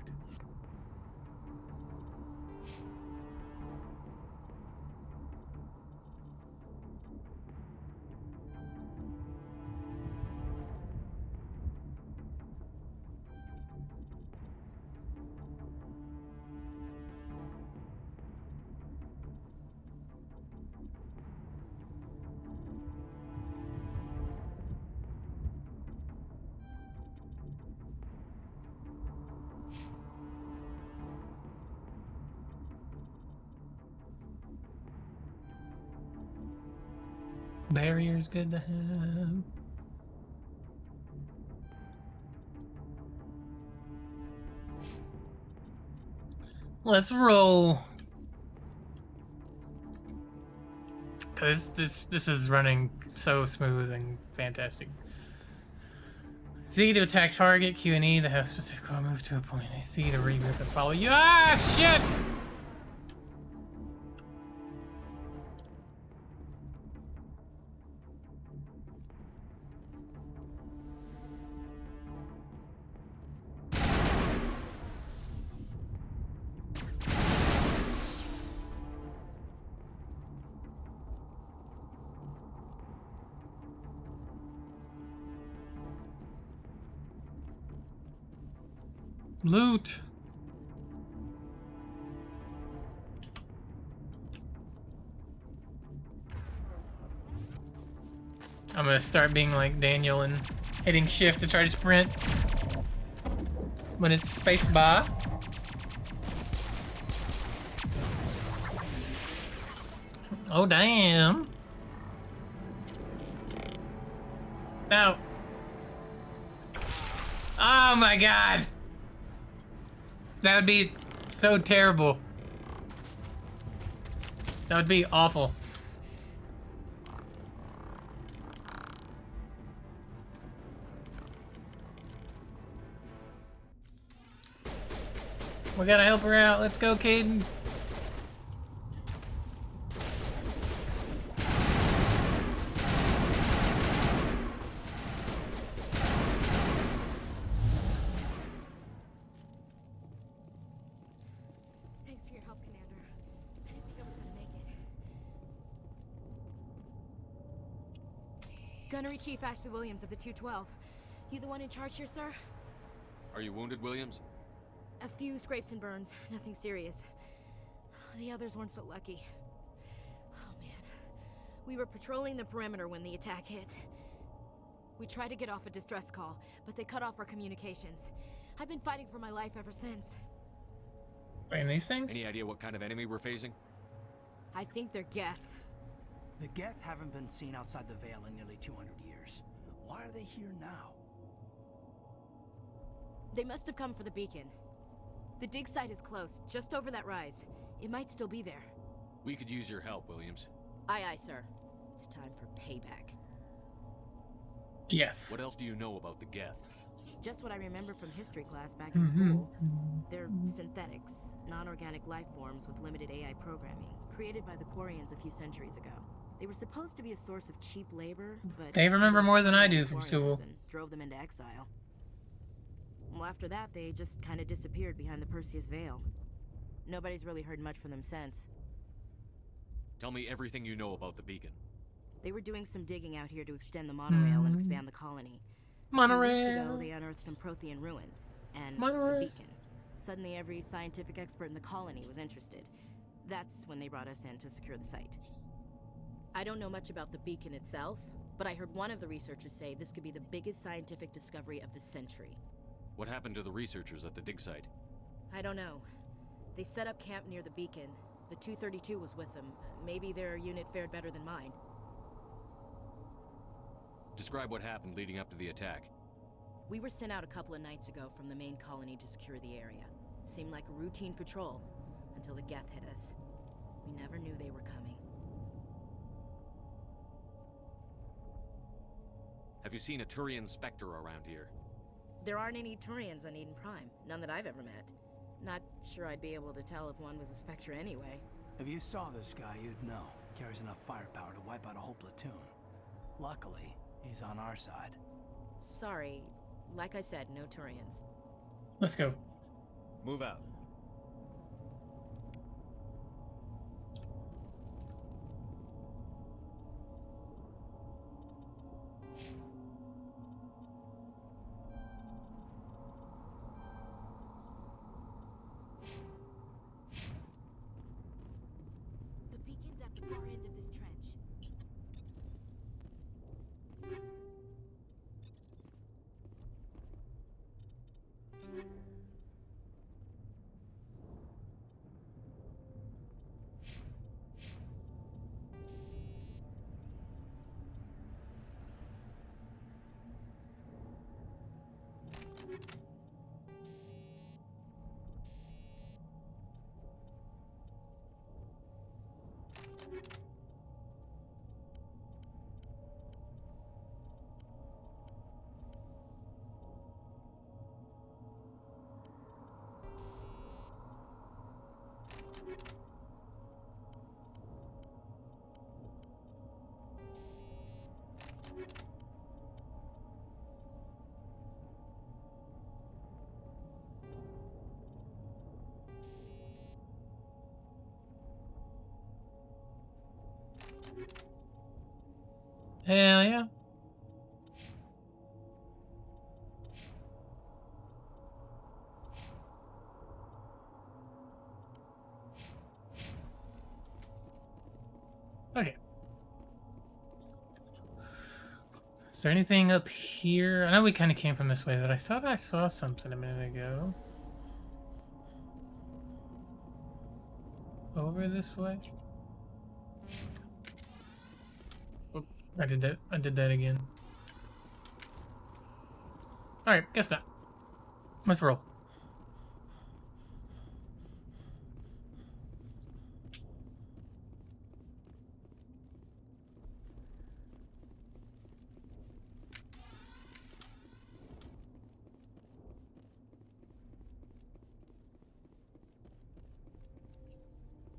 Speaker 1: Barrier's good to have. Let's roll. This is running so smooth and fantastic. Z to attack target, Q and E to have specific core move to a point. C to regroup and follow you. Ah, shit! Loot. I'm gonna start being like Daniel and hitting shift to try to sprint when it's spacebar. Oh damn. No. Oh my god. That would be so terrible. That would be awful. We gotta help her out. Let's go, Caden.
Speaker 19: Thanks for your help, Commander. I didn't think I was gonna make it. Gunnery Chief Ashley Williams of the 212. You the one in charge here, sir?
Speaker 10: Are you wounded, Williams?
Speaker 19: A few scrapes and burns, nothing serious. The others weren't so lucky. Oh man. We were patrolling the perimeter when the attack hit. We tried to get off a distress call, but they cut off our communications. I've been fighting for my life ever since.
Speaker 1: Playing these things?
Speaker 10: Any idea what kind of enemy we're facing?
Speaker 19: I think they're Geth.
Speaker 9: The Geth haven't been seen outside the Veil in nearly 200 years. Why are they here now?
Speaker 19: They must have come for the beacon. The dig site is close, just over that rise. It might still be there.
Speaker 10: We could use your help, Williams.
Speaker 19: Aye, aye, sir. It's time for payback.
Speaker 1: Geth.
Speaker 10: What else do you know about the Geth?
Speaker 19: Just what I remember from history class back in school. They're synthetics, non-organic life forms with limited AI programming, created by the Quarians a few centuries ago. They were supposed to be a source of cheap labor, but
Speaker 1: they remember more than I do from school.
Speaker 19: Drove them into exile. Well, after that, they just kind of disappeared behind the Perseus Veil. Nobody's really heard much from them since.
Speaker 10: Tell me everything you know about the beacon.
Speaker 19: They were doing some digging out here to extend the monorail and expand the colony.
Speaker 1: Monorail.
Speaker 19: A few weeks ago, they unearthed some Prothean ruins and the beacon. Suddenly, every scientific expert in the colony was interested. That's when they brought us in to secure the site. I don't know much about the beacon itself, but I heard one of the researchers say this could be the biggest scientific discovery of the century.
Speaker 10: What happened to the researchers at the dig site?
Speaker 19: I don't know. They set up camp near the beacon. The 232 was with them. Maybe their unit fared better than mine.
Speaker 10: Describe what happened leading up to the attack.
Speaker 19: We were sent out a couple of nights ago from the main colony to secure the area. Seemed like a routine patrol, until the Geth hit us. We never knew they were coming.
Speaker 10: Have you seen a Turian Spectre around here?
Speaker 19: There aren't any Turians on Eden Prime. None that I've ever met. Not sure I'd be able to tell if one was a Spectre anyway.
Speaker 9: If you saw this guy, you'd know. Carries enough firepower to wipe out a whole platoon. Luckily, he's on our side.
Speaker 19: Sorry. Like I said, no Turians.
Speaker 1: Let's go.
Speaker 10: Move out.
Speaker 19: The beacon's at the far end of this trench.
Speaker 1: Hell yeah. Okay. Is there anything up here? I know we kind of came from this way, but I thought I saw something a minute ago. Over this way? Oh, I did that. I did that again. Alright, guess not. Let's roll.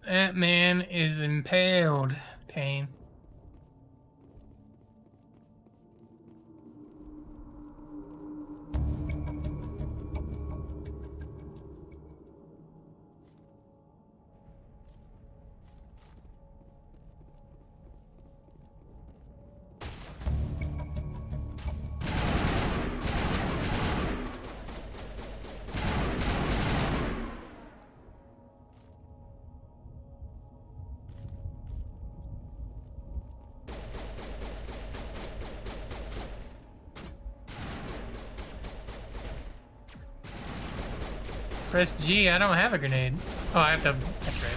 Speaker 1: That man is impaled. Pain. Press G, I don't have a grenade. Oh, I have to... That's right.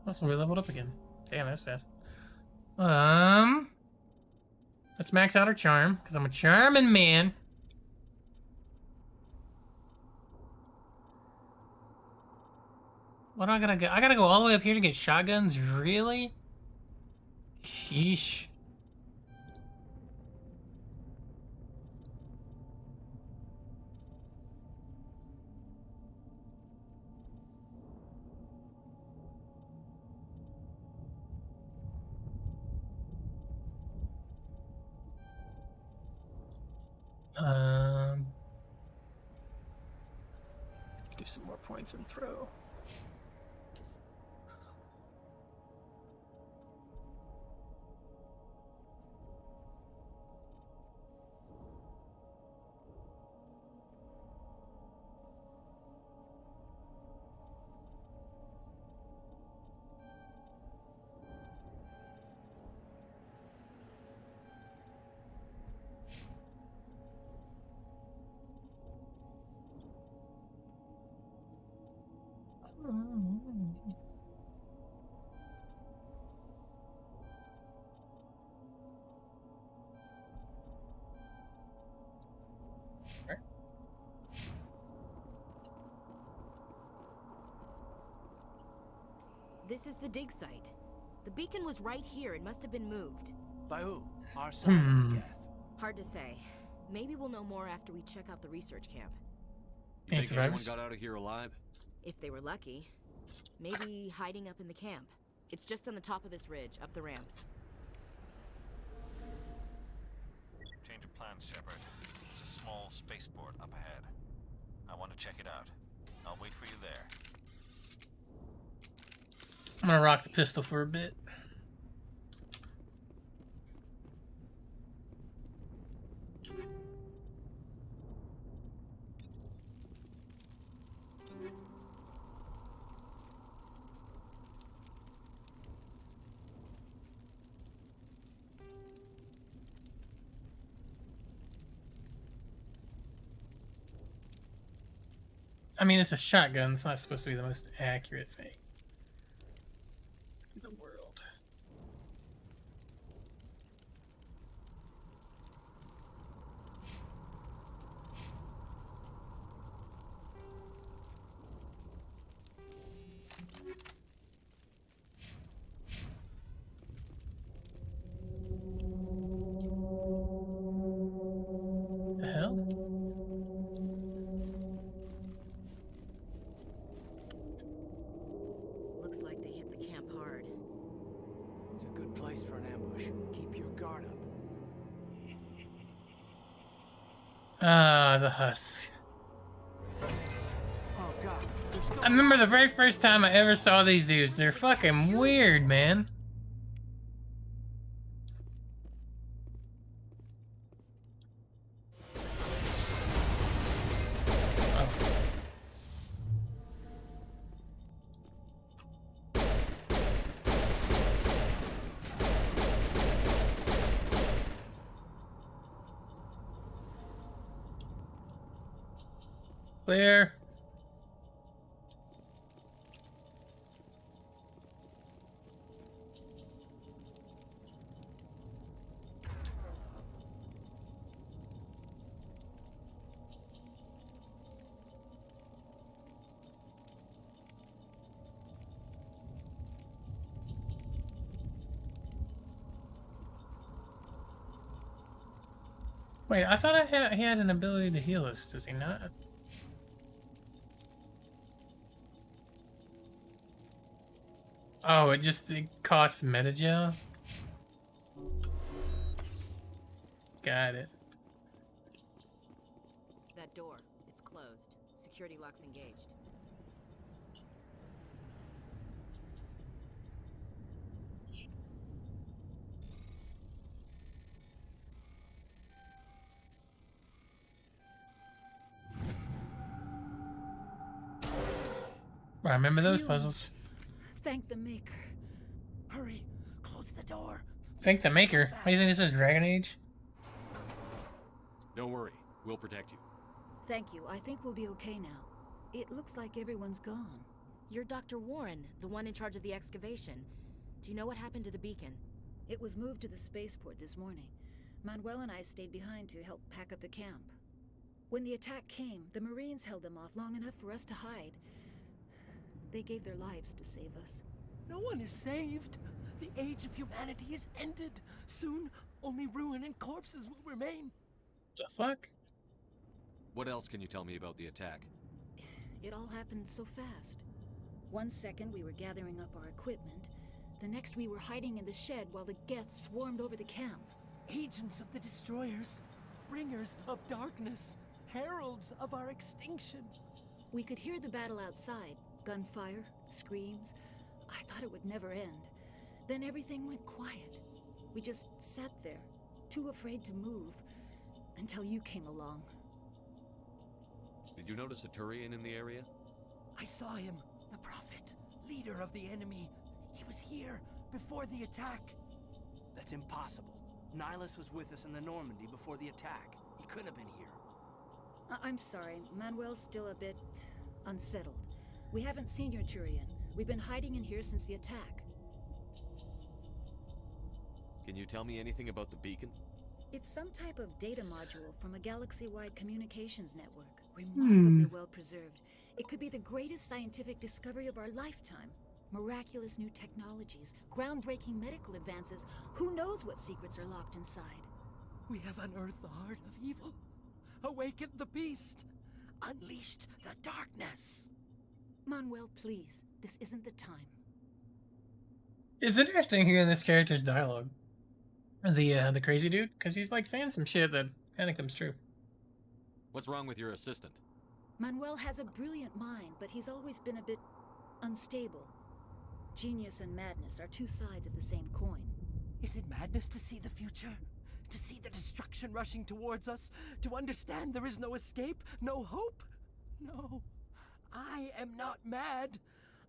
Speaker 1: Also, we leveled up again. Damn, that's fast. Let's max out our charm, because I'm a charming man. What do I gotta go? I gotta go all the way up here to get shotguns? Really? Sheesh. Do some more points and throw.
Speaker 19: This is the dig site. The beacon was right here. It must have been moved.
Speaker 18: By who? Our side of the Geth?
Speaker 19: Hard to say. Maybe we'll know more after we check out the research camp.
Speaker 10: You think everyone got out of here alive?
Speaker 19: If they were lucky. Maybe hiding up in the camp. It's just on the top of this ridge, up the ramps.
Speaker 16: Change of plans, Shepard. There's a small spaceport up ahead. I want to check it out. I'll wait for you there.
Speaker 1: I'm gonna rock the pistol for a bit. I mean, it's a shotgun. It's not supposed to be the most accurate thing in the world.
Speaker 18: It's a good place for an ambush. Keep your guard up.
Speaker 1: Ah, the husk.
Speaker 18: Oh god, they're still
Speaker 1: I remember the very first time I ever saw these dudes. They're fucking weird, man. Clear. Wait, I thought he had an ability to heal us. Does he not? Oh, it costs metagel? Got it.
Speaker 19: That door, it's closed. Security lock's engaged.
Speaker 1: I remember those puzzles.
Speaker 20: Thank the Maker.
Speaker 18: Hurry, close the door.
Speaker 1: Thank the Maker. What do you think this is, Dragon Age?
Speaker 10: Don't worry, we'll protect you.
Speaker 20: Thank you. I think we'll be okay now. It looks like everyone's gone.
Speaker 19: You're Dr. Warren, the one in charge of the excavation. Do you know what happened to the beacon?
Speaker 20: It was moved to the spaceport this morning. Manuel and I stayed behind to help pack up the camp. When the attack came, the Marines held them off long enough for us to hide. They gave their lives to save us.
Speaker 18: No one is saved. The age of humanity is ended. Soon, only ruin and corpses will remain.
Speaker 1: The fuck?
Speaker 10: What else can you tell me about the attack?
Speaker 20: It all happened so fast. 1 second we were gathering up our equipment. The next we were hiding in the shed while the Geth swarmed over the camp.
Speaker 18: Agents of the Destroyers, bringers of darkness, heralds of our extinction.
Speaker 20: We could hear the battle outside. Gunfire, screams. I thought it would never end. Then everything went quiet. We just sat there, too afraid to move, until you came along.
Speaker 10: Did you notice a Turian in the area?
Speaker 18: I saw him, the Prophet, leader of the enemy. He was here before the attack.
Speaker 9: That's impossible. Nihilus was with us in the Normandy before the attack. He couldn't have been here.
Speaker 20: I'm sorry, Manuel's still a bit unsettled. We haven't seen your Turian. We've been hiding in here since the attack.
Speaker 10: Can you tell me anything about the beacon?
Speaker 20: It's some type of data module from a galaxy-wide communications network. Remarkably well preserved. It could be the greatest scientific discovery of our lifetime. Miraculous new technologies, groundbreaking medical advances. Who knows what secrets are locked inside?
Speaker 18: We have unearthed the heart of evil, awakened the beast, unleashed the darkness.
Speaker 20: Manuel, please. This isn't the time.
Speaker 1: It's interesting hearing this character's dialogue. The crazy dude, because he's like saying some shit that kind of comes true.
Speaker 10: What's wrong with your assistant?
Speaker 20: Manuel has a brilliant mind, but he's always been a bit unstable. Genius and madness are two sides of the same coin.
Speaker 18: Is it madness to see the future? To see the destruction rushing towards us? To understand there is no escape? No hope? No. I am not mad.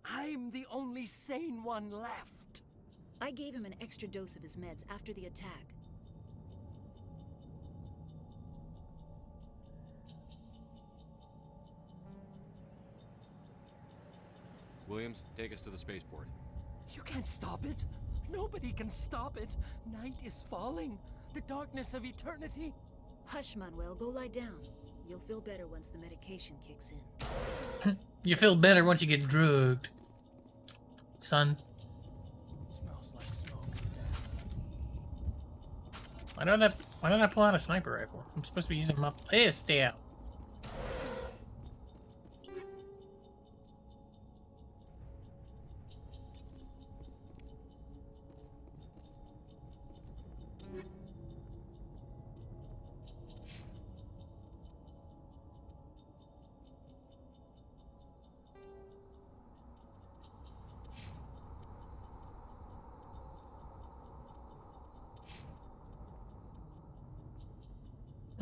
Speaker 18: I'm the only sane one left.
Speaker 20: I gave him an extra dose of his meds after the attack.
Speaker 10: Williams, take us to the spaceport.
Speaker 18: You can't stop it. Nobody can stop it. Night is falling. The darkness of eternity.
Speaker 20: Hush, Manuel. Go lie down. You'll feel better once the medication kicks in.
Speaker 1: You feel better once you get drugged, son.
Speaker 18: Smells like smoke.
Speaker 1: Why don't I pull out a sniper rifle? I'm supposed to be using my pistol.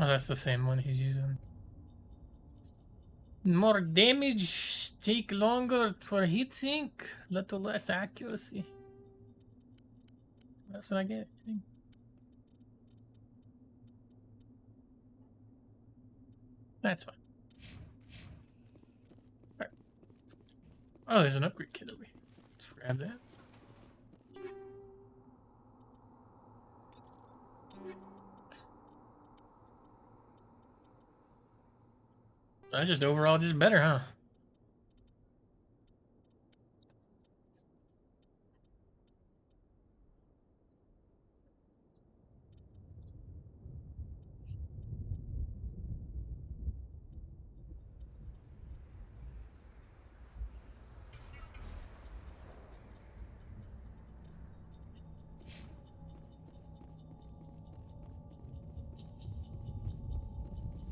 Speaker 1: Oh, that's the same one he's using. More damage, take longer for heatsink, little less accuracy. What else did I get? That's fine. Right. Oh, there's an upgrade kit over here. Let's grab that. That's just overall just better, huh?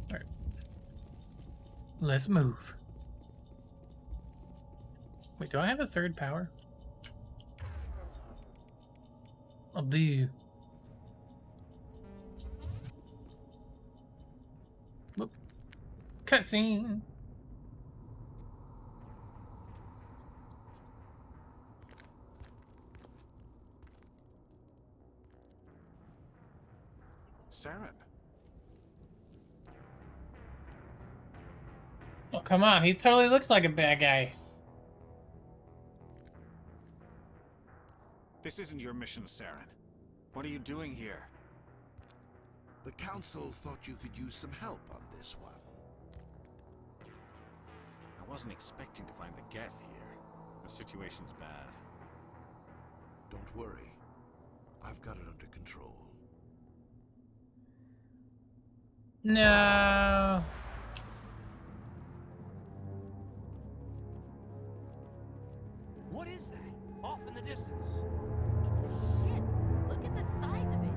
Speaker 1: All right. Let's move. Wait, do I have a third power? I'll do. Whoop. Cutscene.
Speaker 16: Saren.
Speaker 1: Oh, come on. He totally looks like a bad guy.
Speaker 16: This isn't your mission, Saren. What are you doing here?
Speaker 5: The Council thought you could use some help on this one.
Speaker 16: I wasn't expecting to find the Geth here. The situation's bad.
Speaker 5: Don't worry. I've got it under control.
Speaker 1: No.
Speaker 18: What is that? Off in the distance.
Speaker 19: It's a ship. Look at the size of it.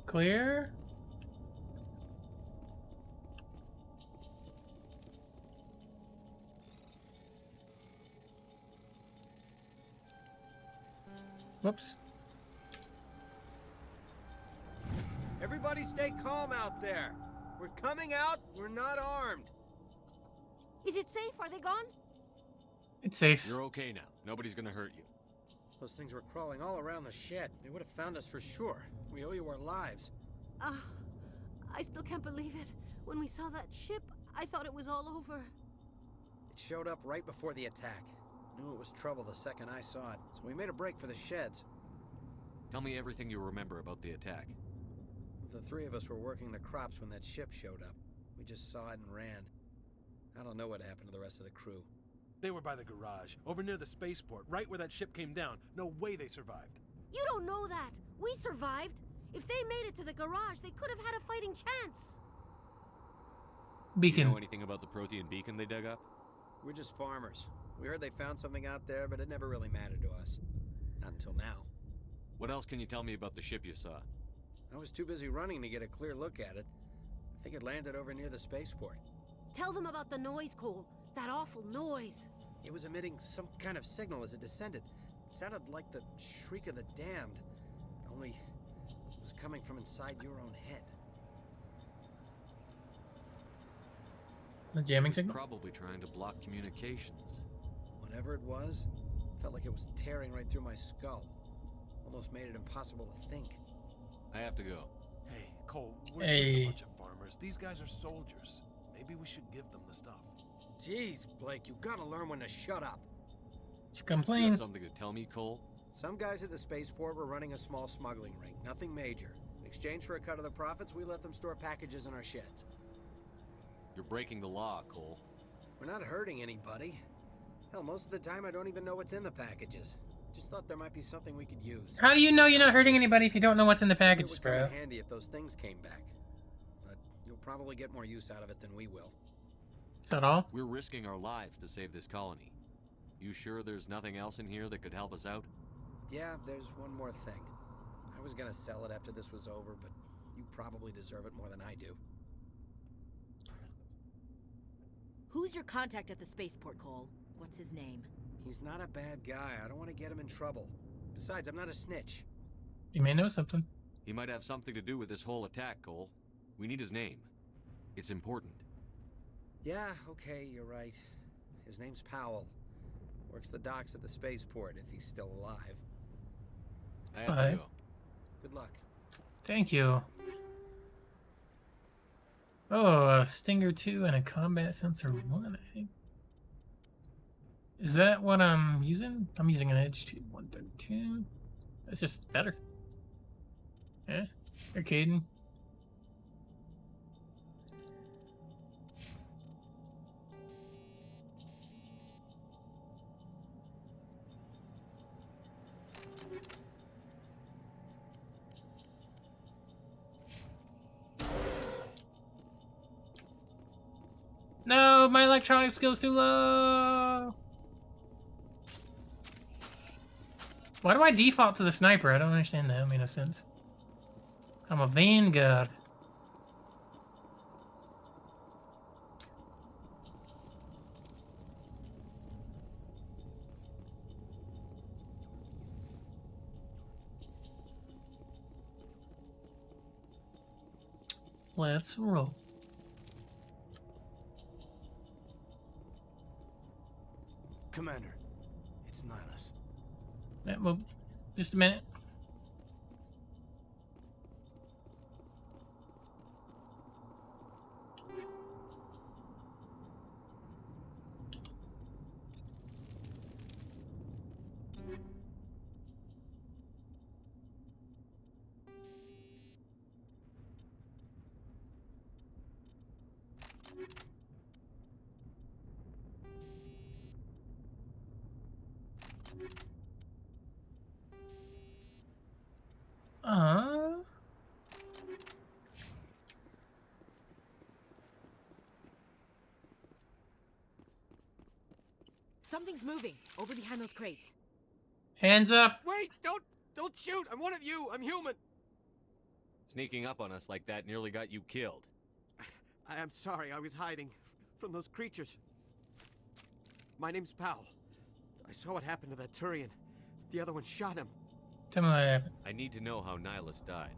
Speaker 1: Clear. Whoops.
Speaker 21: Everybody stay calm out there. We're coming out, we're not armed.
Speaker 22: Is it safe? Are they gone?
Speaker 1: It's safe.
Speaker 10: You're okay now. Nobody's gonna hurt you.
Speaker 21: Those things were crawling all around the shed. They would have found us for sure. We owe you our lives.
Speaker 22: I still can't believe it. When we saw that ship, I thought it was all over.
Speaker 21: It showed up right before the attack. Knew it was trouble the second I saw it, so we made a break for the sheds.
Speaker 10: Tell me everything you remember about the attack.
Speaker 21: The three of us were working the crops when that ship showed up. We just saw it and ran. I don't know what happened to the rest of the crew.
Speaker 23: They were by the garage, over near the spaceport, right where that ship came down. No way they survived.
Speaker 22: You don't know that. We survived. If they made it to the garage, they could have had a fighting chance.
Speaker 1: Beacon.
Speaker 10: Do you know anything about the Prothean beacon they dug up?
Speaker 21: We're just farmers. We heard they found something out there, but it never really mattered to us. Not until now.
Speaker 10: What else can you tell me about the ship you saw?
Speaker 21: I was too busy running to get a clear look at it. I think it landed over near the spaceport.
Speaker 22: Tell them about the noise, Cole. That awful noise.
Speaker 21: It was emitting some kind of signal as it descended. It sounded like the shriek of the damned. Only it was coming from inside your own head.
Speaker 1: The jamming signal?
Speaker 10: Probably trying to block communications.
Speaker 21: Whatever it was, felt like it was tearing right through my skull. Almost made it impossible to think.
Speaker 10: I have to go.
Speaker 23: Hey, Cole, we're just a bunch of farmers. peacekeepers. These guys are soldiers. Maybe we should give them the stuff.
Speaker 21: Jeez, Blake, you gotta learn when to shut up.
Speaker 1: You
Speaker 10: You
Speaker 1: complain.
Speaker 10: have something to tell me, Cole?
Speaker 21: Some guys at the spaceport were running a small smuggling ring, nothing major. In exchange for a cut of the profits, we let them store packages in our sheds.
Speaker 10: You're breaking the law, Cole.
Speaker 21: We're not hurting anybody. Hell, most of the time I don't even know what's in the packages. Just thought there might be something we could use.
Speaker 1: How do you know you're not hurting anybody if you don't know what's in the
Speaker 21: Maybe
Speaker 1: package,
Speaker 21: it would come
Speaker 1: bro?
Speaker 21: in handy if those things came back. But you'll probably get more use out of it than we will.
Speaker 1: Is that all?
Speaker 10: We're risking our lives to save this colony. You sure there's nothing else in here that could help us out?
Speaker 21: Yeah, there's one more thing. I was gonna sell it after this was over, but you probably deserve it more than I do.
Speaker 19: Who's your contact at the spaceport, Cole? What's his name?
Speaker 21: He's not a bad guy. I don't want to get him in trouble. Besides, I'm not a snitch.
Speaker 1: You may know something.
Speaker 10: He might have something to do with this whole attack, Cole. We need his name. It's important.
Speaker 21: Yeah, okay, you're right. His name's Powell. Works the docks at the spaceport if he's still alive.
Speaker 10: I have to
Speaker 1: Alright.
Speaker 10: go.
Speaker 21: Good luck.
Speaker 1: Thank you. Oh, a Stinger 2 and a Combat Sensor 1, I think. Is that what I'm using? I'm using an Edge 2 132. That's just better. Yeah, arcading. No, my electronics skill's too low. Why do I default to the sniper? I don't understand that. That made no sense. I'm a vanguard. Let's roll.
Speaker 23: Commander, it's Nihilus.
Speaker 1: Yeah, well, just a minute.
Speaker 19: Something's moving over behind those crates.
Speaker 1: Hands up.
Speaker 18: Wait! Don't shoot! I'm one of you! I'm human!
Speaker 10: Sneaking up on us like that nearly got you killed.
Speaker 18: I'm sorry, I was hiding from those creatures. My name's Powell. I saw what happened to that Turian. The other one shot him.
Speaker 1: Tell me what happened.
Speaker 10: I need to know how Nihilus died.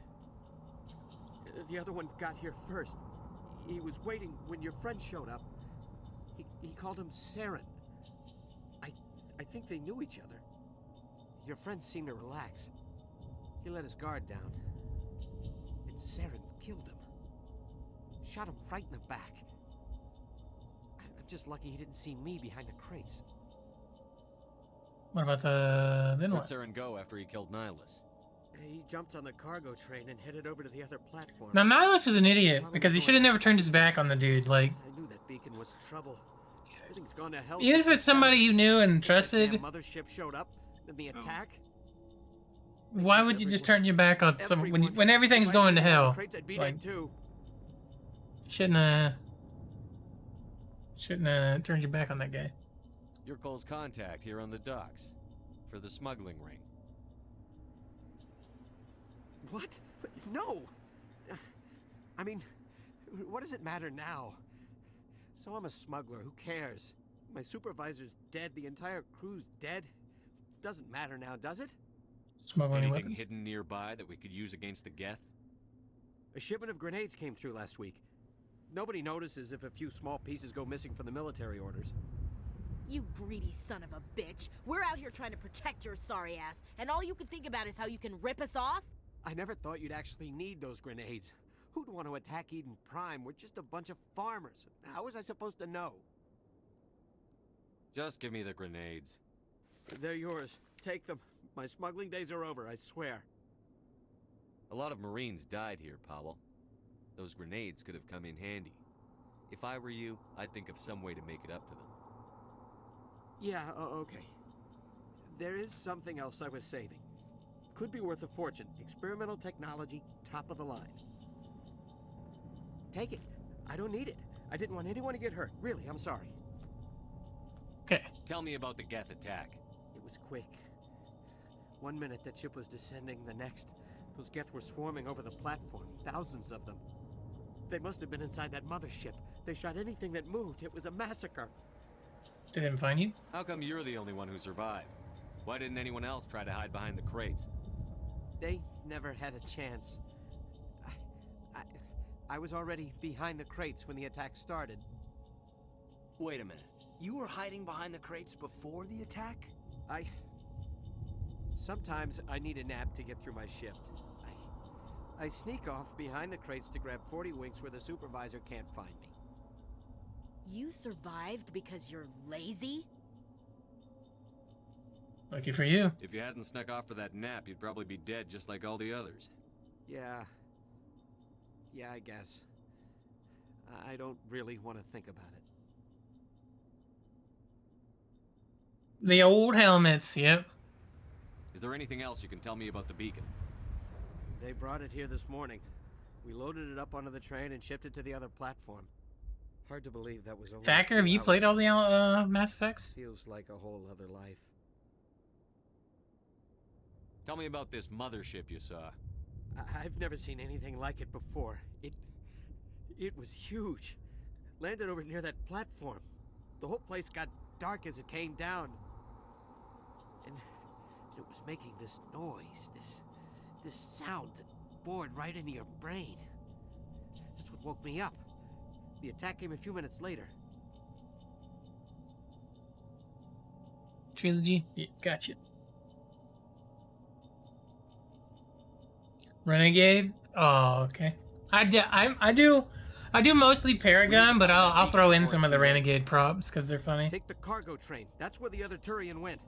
Speaker 18: The other one got here first. He was waiting when your friend showed up. He called him Saren. I think they knew each other. Your friend seemed to relax. He let his guard down. And Saren killed him. Shot him right in the back. I'm just lucky he didn't see me behind the crates.
Speaker 1: What about the... then
Speaker 10: Where'd
Speaker 1: what?
Speaker 10: Saren go after he killed Nihilus?
Speaker 18: He jumped on the cargo train and headed over to the other platform.
Speaker 1: Now, Nihilus is an idiot, because he should have never turned his back on the dude, like...
Speaker 18: I knew that beacon was trouble. Everything's gone to hell.
Speaker 1: Even if it's somebody you knew and trusted,
Speaker 18: Mothership showed up, then the attack.
Speaker 1: why would you just turn your back on someone when everything's going to hell? Like, shouldn't have turned your back on that guy.
Speaker 10: You're Cole's contact here on the docks. For the smuggling ring.
Speaker 18: What? No! I mean, what does it matter now? So I'm a smuggler, who cares? My supervisor's dead, the entire crew's dead. Doesn't matter now, does it?
Speaker 1: Smuggling
Speaker 10: Anything
Speaker 1: weapons?
Speaker 10: hidden nearby that we could use against the Geth?
Speaker 18: A shipment of grenades came through last week. Nobody notices if a few small pieces go missing from the military orders.
Speaker 19: You greedy son of a bitch. We're out here trying to protect your sorry ass, and all you can think about is how you can rip us off?
Speaker 18: I never thought you'd actually need those grenades.
Speaker 21: Who'd want to attack Eden Prime? We're just a bunch of farmers. How was I supposed to know?
Speaker 10: Just give me the grenades.
Speaker 21: They're yours. Take them. My smuggling days are over, I swear.
Speaker 10: A lot of Marines died here, Powell. Those grenades could have come in handy. If I were you, I'd think of some way to make it up to them.
Speaker 21: Yeah, okay. There is something else I was saving. Could be worth a fortune. Experimental technology, top of the line. Take it. I don't need it. I didn't want anyone to get hurt. Really, I'm sorry.
Speaker 1: Okay.
Speaker 10: Tell me about the Geth attack.
Speaker 21: It was quick. 1 minute that ship was descending, the next, those Geth were swarming over the platform. Thousands of them. They must have been inside that mothership. They shot anything that moved. It was a massacre.
Speaker 1: They didn't find you?
Speaker 10: How come you're the only one who survived? Why didn't anyone else try to hide behind the crates?
Speaker 21: They never had a chance. I was already behind the crates when the attack started.
Speaker 9: Wait a minute. You were hiding behind the crates before the attack?
Speaker 21: Sometimes I need a nap to get through my shift. I sneak off behind the crates to grab 40 winks where the supervisor can't find me.
Speaker 19: You survived because you're lazy?
Speaker 1: Lucky for you.
Speaker 10: If you hadn't snuck off for that nap, you'd probably be dead just like all the others.
Speaker 21: Yeah, I guess. I don't really want to think about it.
Speaker 1: The old helmets, yep.
Speaker 10: Is there anything else you can tell me about the beacon?
Speaker 21: They brought it here this morning. We loaded it up onto the train and shipped it to the other platform. Hard to believe that was only
Speaker 1: Thacker, have you played all the Mass Effects?
Speaker 21: Feels like a whole other life.
Speaker 10: Tell me about this mothership you saw.
Speaker 21: I've never seen anything like it before. It was huge. Landed over near that platform. The whole place got dark as it came down. And it was making this noise, this sound that bored right into your brain. That's what woke me up. The attack came a few minutes later.
Speaker 1: Trilogy? Yeah, gotcha. Renegade? Oh, okay. I do mostly Paragon, but I'll throw in some of the Renegade props because they're funny.
Speaker 21: Take the cargo train. That's where the other Turian went.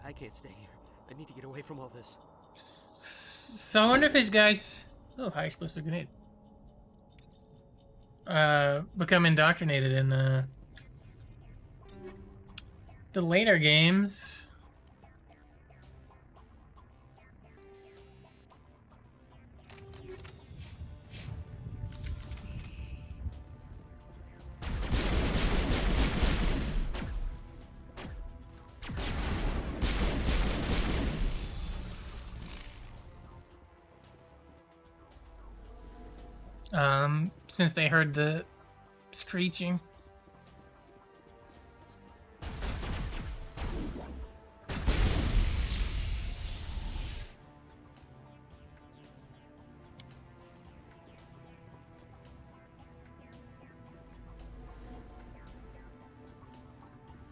Speaker 21: I can't stay here. I need to get away from all this.
Speaker 1: So I wonder if these guys... Oh, high explosive grenade. Become indoctrinated in the later games. Since they heard the screeching.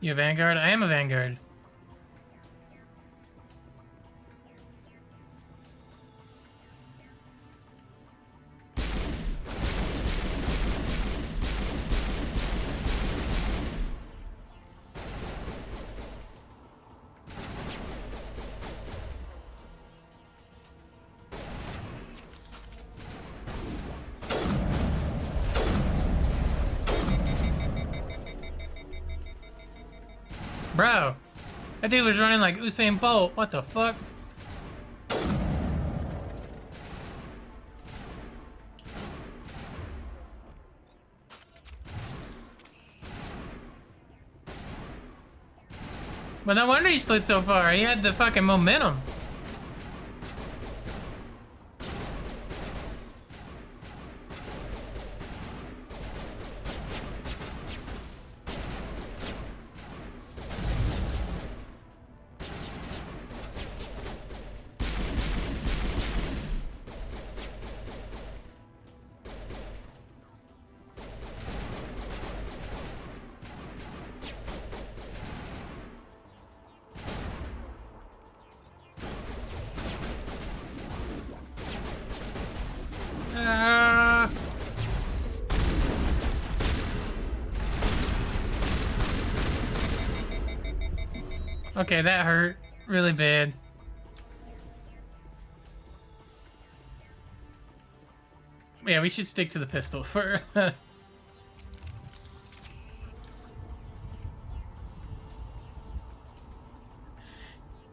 Speaker 1: You a Vanguard? I am a Vanguard. Bro, that dude was running like Usain Bolt. What the fuck? But no wonder he slid so far. He had the fucking momentum. Okay, that hurt really bad. Yeah, we should stick to the pistol for.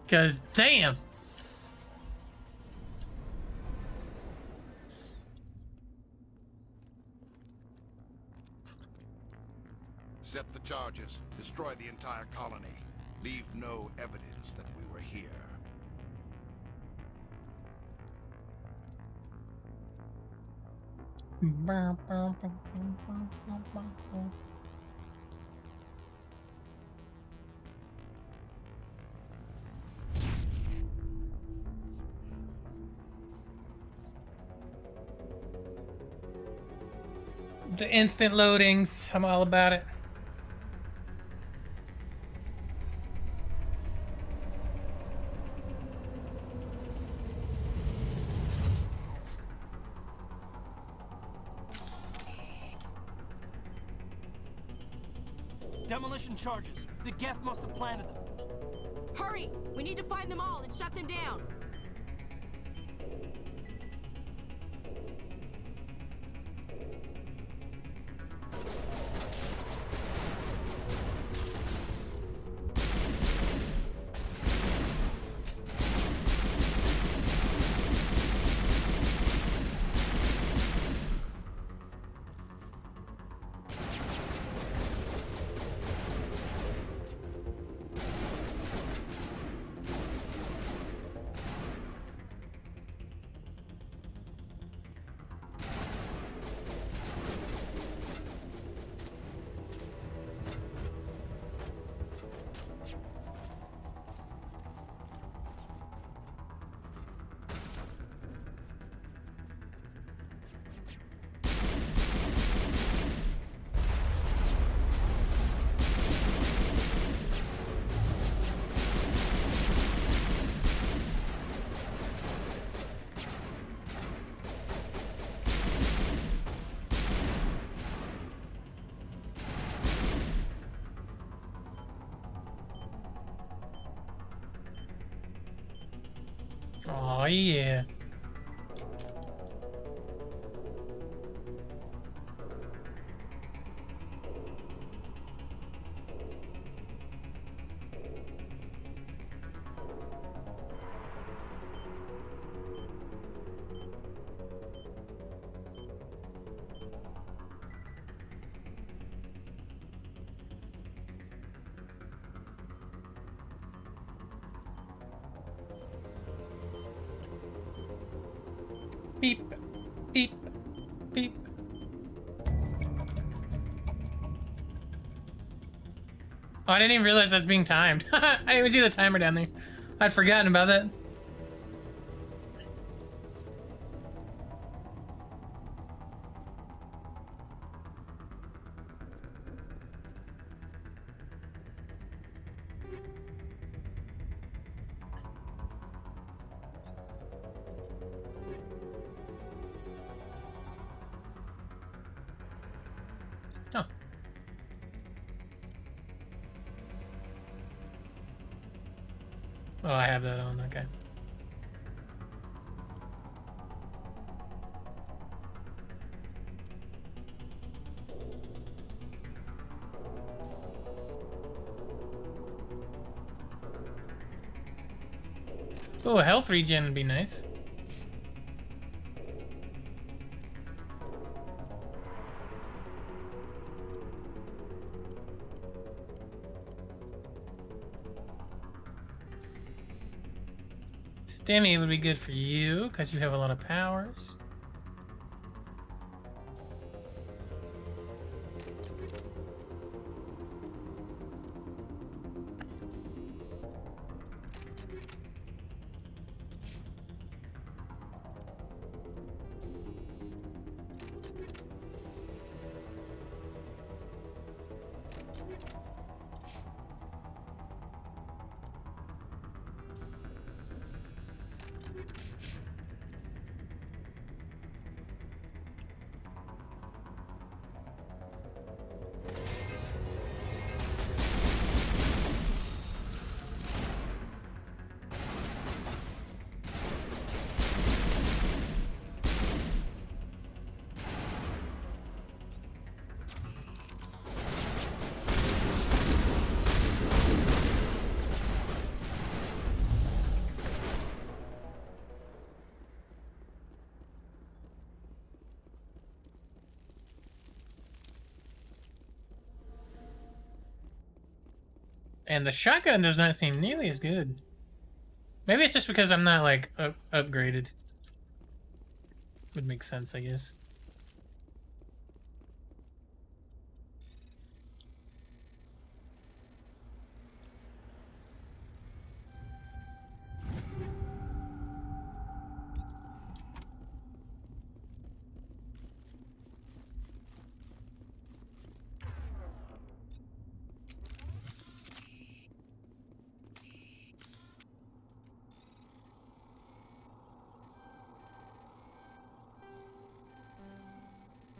Speaker 1: Cause damn.
Speaker 2: Set the charges. Destroy the entire colony. Leave no evidence that we were here.
Speaker 1: The instant loadings, I'm all about it.
Speaker 18: Demolition charges. The Geth must have planted them.
Speaker 22: Hurry! We need to find them all and shut them down.
Speaker 1: Oh yeah. Beep, beep, beep. Oh, I didn't even realize that's being timed. I didn't even see the timer down there. I'd forgotten about that. Oh. Oh, I have that on, okay. Oh, a health regen would be nice. Stimmy would be good for you, because you have a lot of powers. And the shotgun does not seem nearly as good. Maybe it's just because I'm not, like, upgraded. Would make sense, I guess.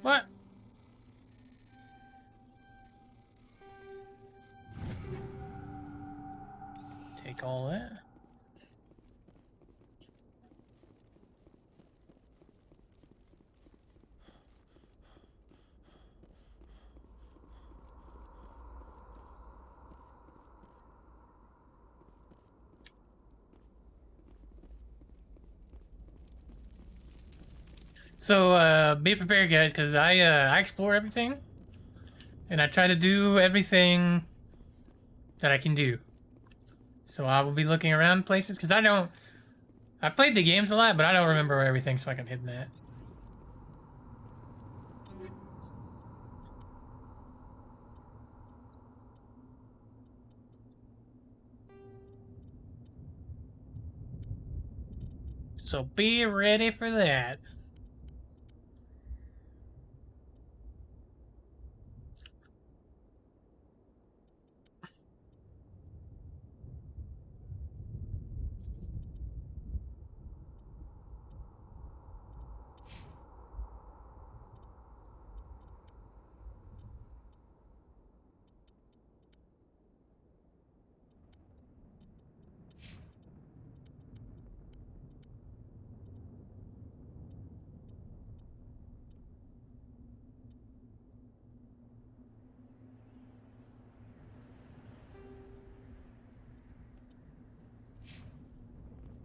Speaker 1: What? Take all that. So, be prepared, guys, because I explore everything, and I try to do everything that I can do. So I will be looking around places, because I played the games a lot, but I don't remember where everything's fucking hidden at. So be ready for that.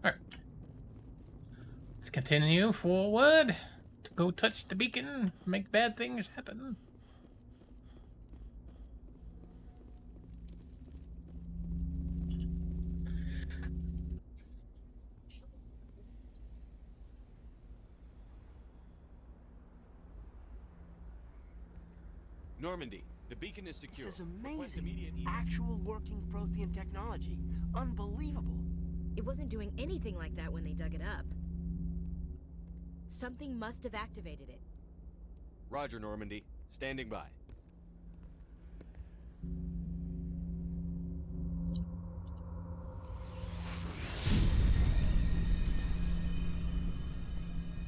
Speaker 1: Alright. Let's continue forward to go touch the beacon, make bad things happen.
Speaker 10: Normandy, the beacon is secure.
Speaker 18: This is amazing. Actual working Prothean technology. Unbelievable.
Speaker 19: It wasn't doing anything like that when they dug it up. Something must have activated it.
Speaker 10: Roger, Normandy. Standing by.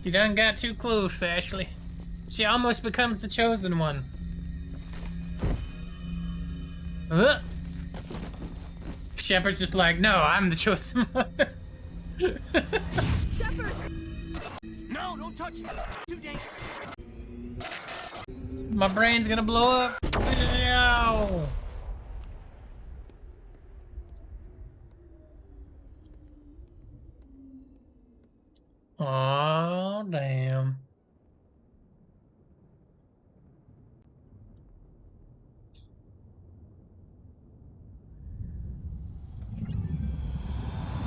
Speaker 1: You done got too close, Ashley. She almost becomes the chosen one. Shepard's just like, no, I'm the chosen one.
Speaker 18: Shepard! No, don't touch it. Too dangerous.
Speaker 1: My brain's gonna blow up. Ow. Oh, damn.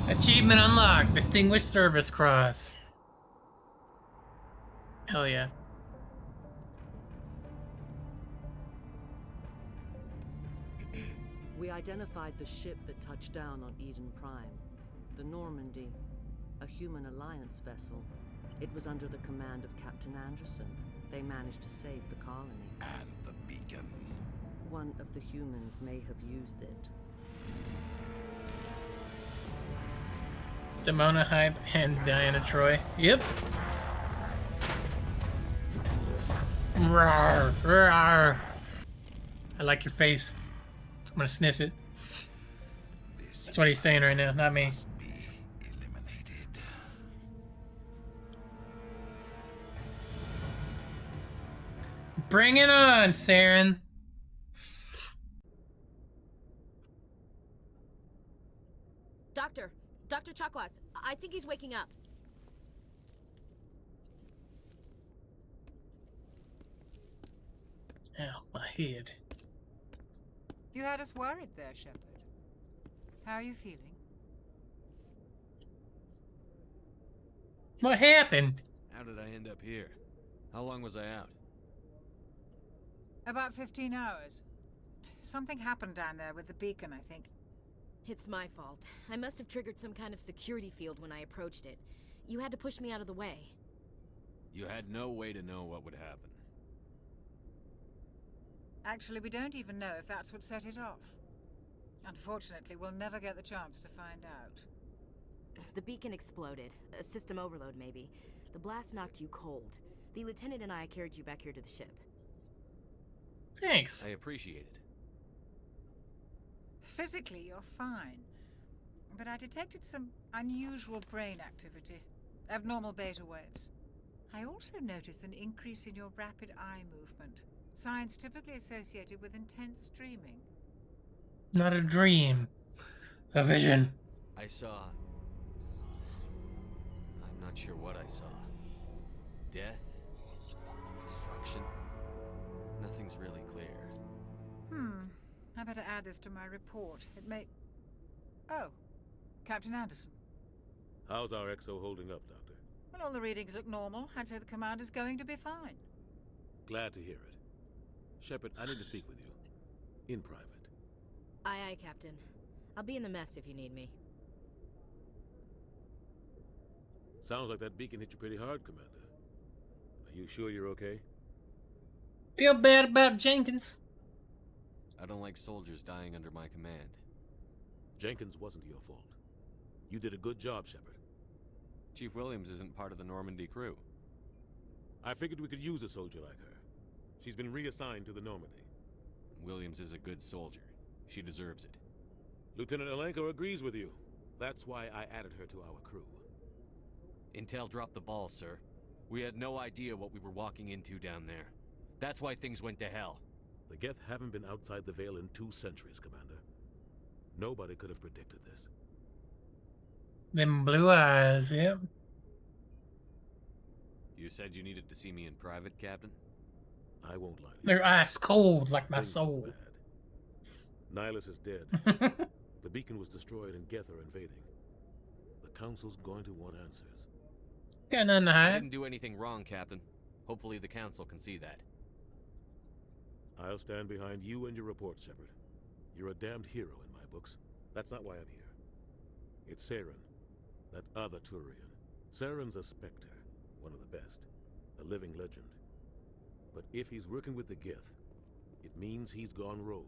Speaker 1: Achievement unlocked. Distinguished Service Cross. Hell yeah.
Speaker 3: We identified the ship that touched down on Eden Prime. The Normandy. A human alliance vessel. It was under the command of Captain Anderson. They managed to save the colony.
Speaker 2: And the beacon.
Speaker 3: One of the humans may have used it.
Speaker 1: Demona Hype and Diana Troy. Yep. Rawr, rawr. I like your face. I'm gonna sniff it. That's what he's saying right now, not me. Bring it on, Saren.
Speaker 19: Dr. Chakwas, I think he's waking up.
Speaker 1: Ow, my head.
Speaker 15: You had us worried there, Shepard. How are you feeling?
Speaker 1: What happened?
Speaker 10: How did I end up here? How long was I out?
Speaker 15: About 15 hours. Something happened down there with the beacon, I think.
Speaker 19: It's my fault. I must have triggered some kind of security field when I approached it. You had to push me out of the way.
Speaker 10: You had no way to know what would happen.
Speaker 15: Actually, we don't even know if that's what set it off. Unfortunately, we'll never get the chance to find out.
Speaker 19: The beacon exploded. A system overload, maybe. The blast knocked you cold. The lieutenant and I carried you back here to the ship.
Speaker 1: Thanks.
Speaker 10: I appreciate it.
Speaker 15: Physically, you're fine. But I detected some unusual brain activity. Abnormal beta waves. I also noticed an increase in your rapid eye movement. Signs typically associated with intense dreaming.
Speaker 1: Not a dream. A vision.
Speaker 10: I saw... I'm not sure what I saw. Death? Destruction? Nothing's really clear.
Speaker 15: I better add this to my report. It may... Oh, Captain Anderson.
Speaker 4: How's our XO holding up, Doctor?
Speaker 15: Well, all the readings look normal. I'd say the commander's going to be fine.
Speaker 4: Glad to hear it. Shepard, I need to speak with you. In private.
Speaker 19: Aye, aye, Captain. I'll be in the mess if you need me.
Speaker 4: Sounds like that beacon hit you pretty hard, Commander. Are you sure you're okay?
Speaker 1: Feel bad about Jenkins?
Speaker 10: I don't like soldiers dying under my command.
Speaker 4: Jenkins wasn't your fault. You did a good job, Shepard.
Speaker 10: Chief Williams isn't part of the Normandy crew.
Speaker 4: I figured we could use a soldier like her. She's been reassigned to the Normandy.
Speaker 10: Williams is a good soldier. She deserves it.
Speaker 4: Lieutenant Alenko agrees with you. That's why I added her to our crew.
Speaker 10: Intel dropped the ball, sir. We had no idea what we were walking into down there. That's why things went to hell.
Speaker 4: The Geth haven't been outside the Veil in 2 centuries, Commander. Nobody could have predicted this.
Speaker 1: Them blue eyes, yep.
Speaker 10: You said you needed to see me in private, Captain?
Speaker 4: I won't lie to you.
Speaker 1: They're ice cold like my
Speaker 4: Things are
Speaker 1: soul.
Speaker 4: bad. Nihilus is dead. The beacon was destroyed and Geth are invading. The Council's going to want answers.
Speaker 1: Got nothing to
Speaker 10: I
Speaker 1: hide.
Speaker 10: didn't do anything wrong, Captain. Hopefully the Council can see that.
Speaker 4: I'll stand behind you and your report, Shepard. You're a damned hero in my books. That's not why I'm here. It's Saren, that other Turian. Saren's a Spectre, one of the best. A living legend. But if he's working with the Geth, it means he's gone rogue.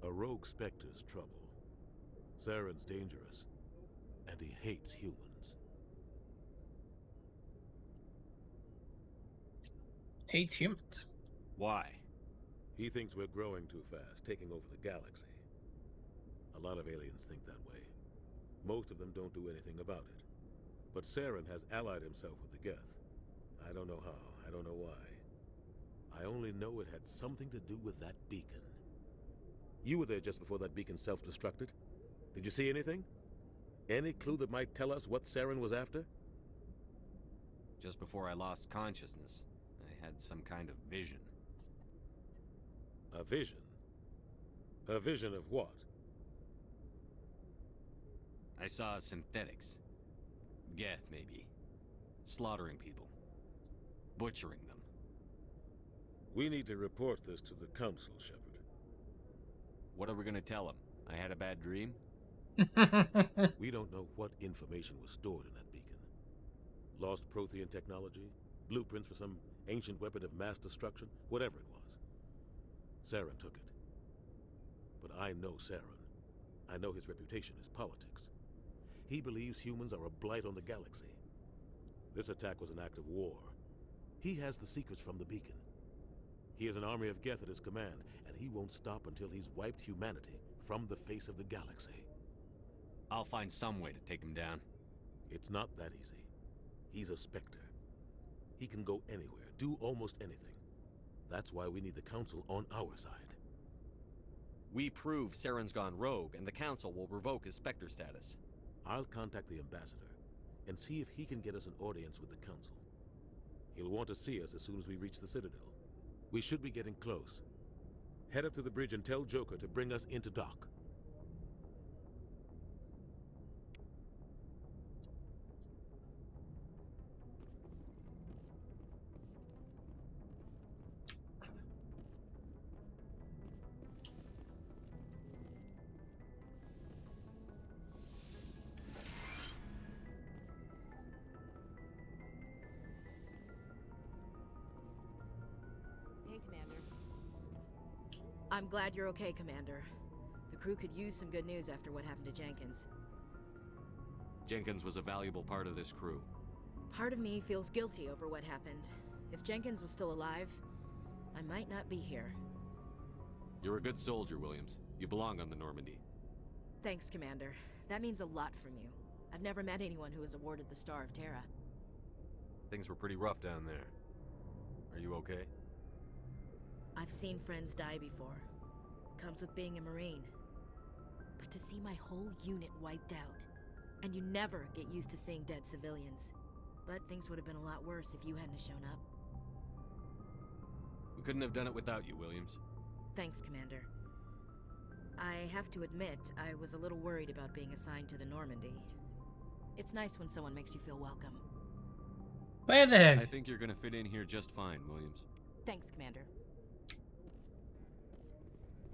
Speaker 4: A rogue Spectre's trouble. Saren's dangerous, and he hates humans.
Speaker 1: Hates humans.
Speaker 10: Why?
Speaker 4: He thinks we're growing too fast, taking over the galaxy. A lot of aliens think that way. Most of them don't do anything about it. But Saren has allied himself with the Geth. I don't know how, I don't know why. I only know it had something to do with that beacon. You were there just before that beacon self-destructed. Did you see anything? Any clue that might tell us what Saren was after?
Speaker 10: Just before I lost consciousness, I had some kind of vision.
Speaker 4: A vision? A vision of what?
Speaker 10: I saw synthetics. Geth, maybe. Slaughtering people. Butchering them.
Speaker 4: We need to report this to the Council, Shepard.
Speaker 10: What are we gonna tell them? I had a bad dream?
Speaker 4: We don't know what information was stored in that beacon. Lost Prothean technology? Blueprints for some ancient weapon of mass destruction? Whatever it was. Saren took it. But I know Saren. I know his reputation is politics. He believes humans are a blight on the galaxy. This attack was an act of war. He has the secrets from the beacon. He has an army of Geth at his command, and he won't stop until he's wiped humanity from the face of the galaxy.
Speaker 10: I'll find some way to take him down.
Speaker 4: It's not that easy. He's a Spectre. He can go anywhere, do almost anything. That's why we need the Council on our side.
Speaker 10: We prove Saren's gone rogue, and the Council will revoke his Spectre status.
Speaker 4: I'll contact the Ambassador and see if he can get us an audience with the Council. He'll want to see us as soon as we reach the Citadel. We should be getting close. Head up to the bridge and tell Joker to bring us into dock.
Speaker 19: I'm glad you're okay, Commander. The crew could use some good news after what happened to Jenkins.
Speaker 10: Jenkins was a valuable part of this crew.
Speaker 19: Part of me feels guilty over what happened. If Jenkins was still alive, I might not be here.
Speaker 10: You're a good soldier, Williams. You belong on the Normandy.
Speaker 19: Thanks, Commander. That means a lot from you. I've never met anyone who was awarded the Star of Terra.
Speaker 8: Things were pretty rough down there. Are you okay?
Speaker 19: I've seen friends die before. Comes with being a Marine. But to see my whole unit wiped out, and you never get used to seeing dead civilians. But things would have been a lot worse if you hadn't shown up.
Speaker 10: We couldn't have done it without you, Williams.
Speaker 19: Thanks, Commander. I have to admit, I was a little worried about being assigned to the Normandy. It's nice when someone makes you feel welcome.
Speaker 1: Where the heck?
Speaker 10: I think you're gonna fit in here just fine, Williams.
Speaker 19: Thanks, Commander.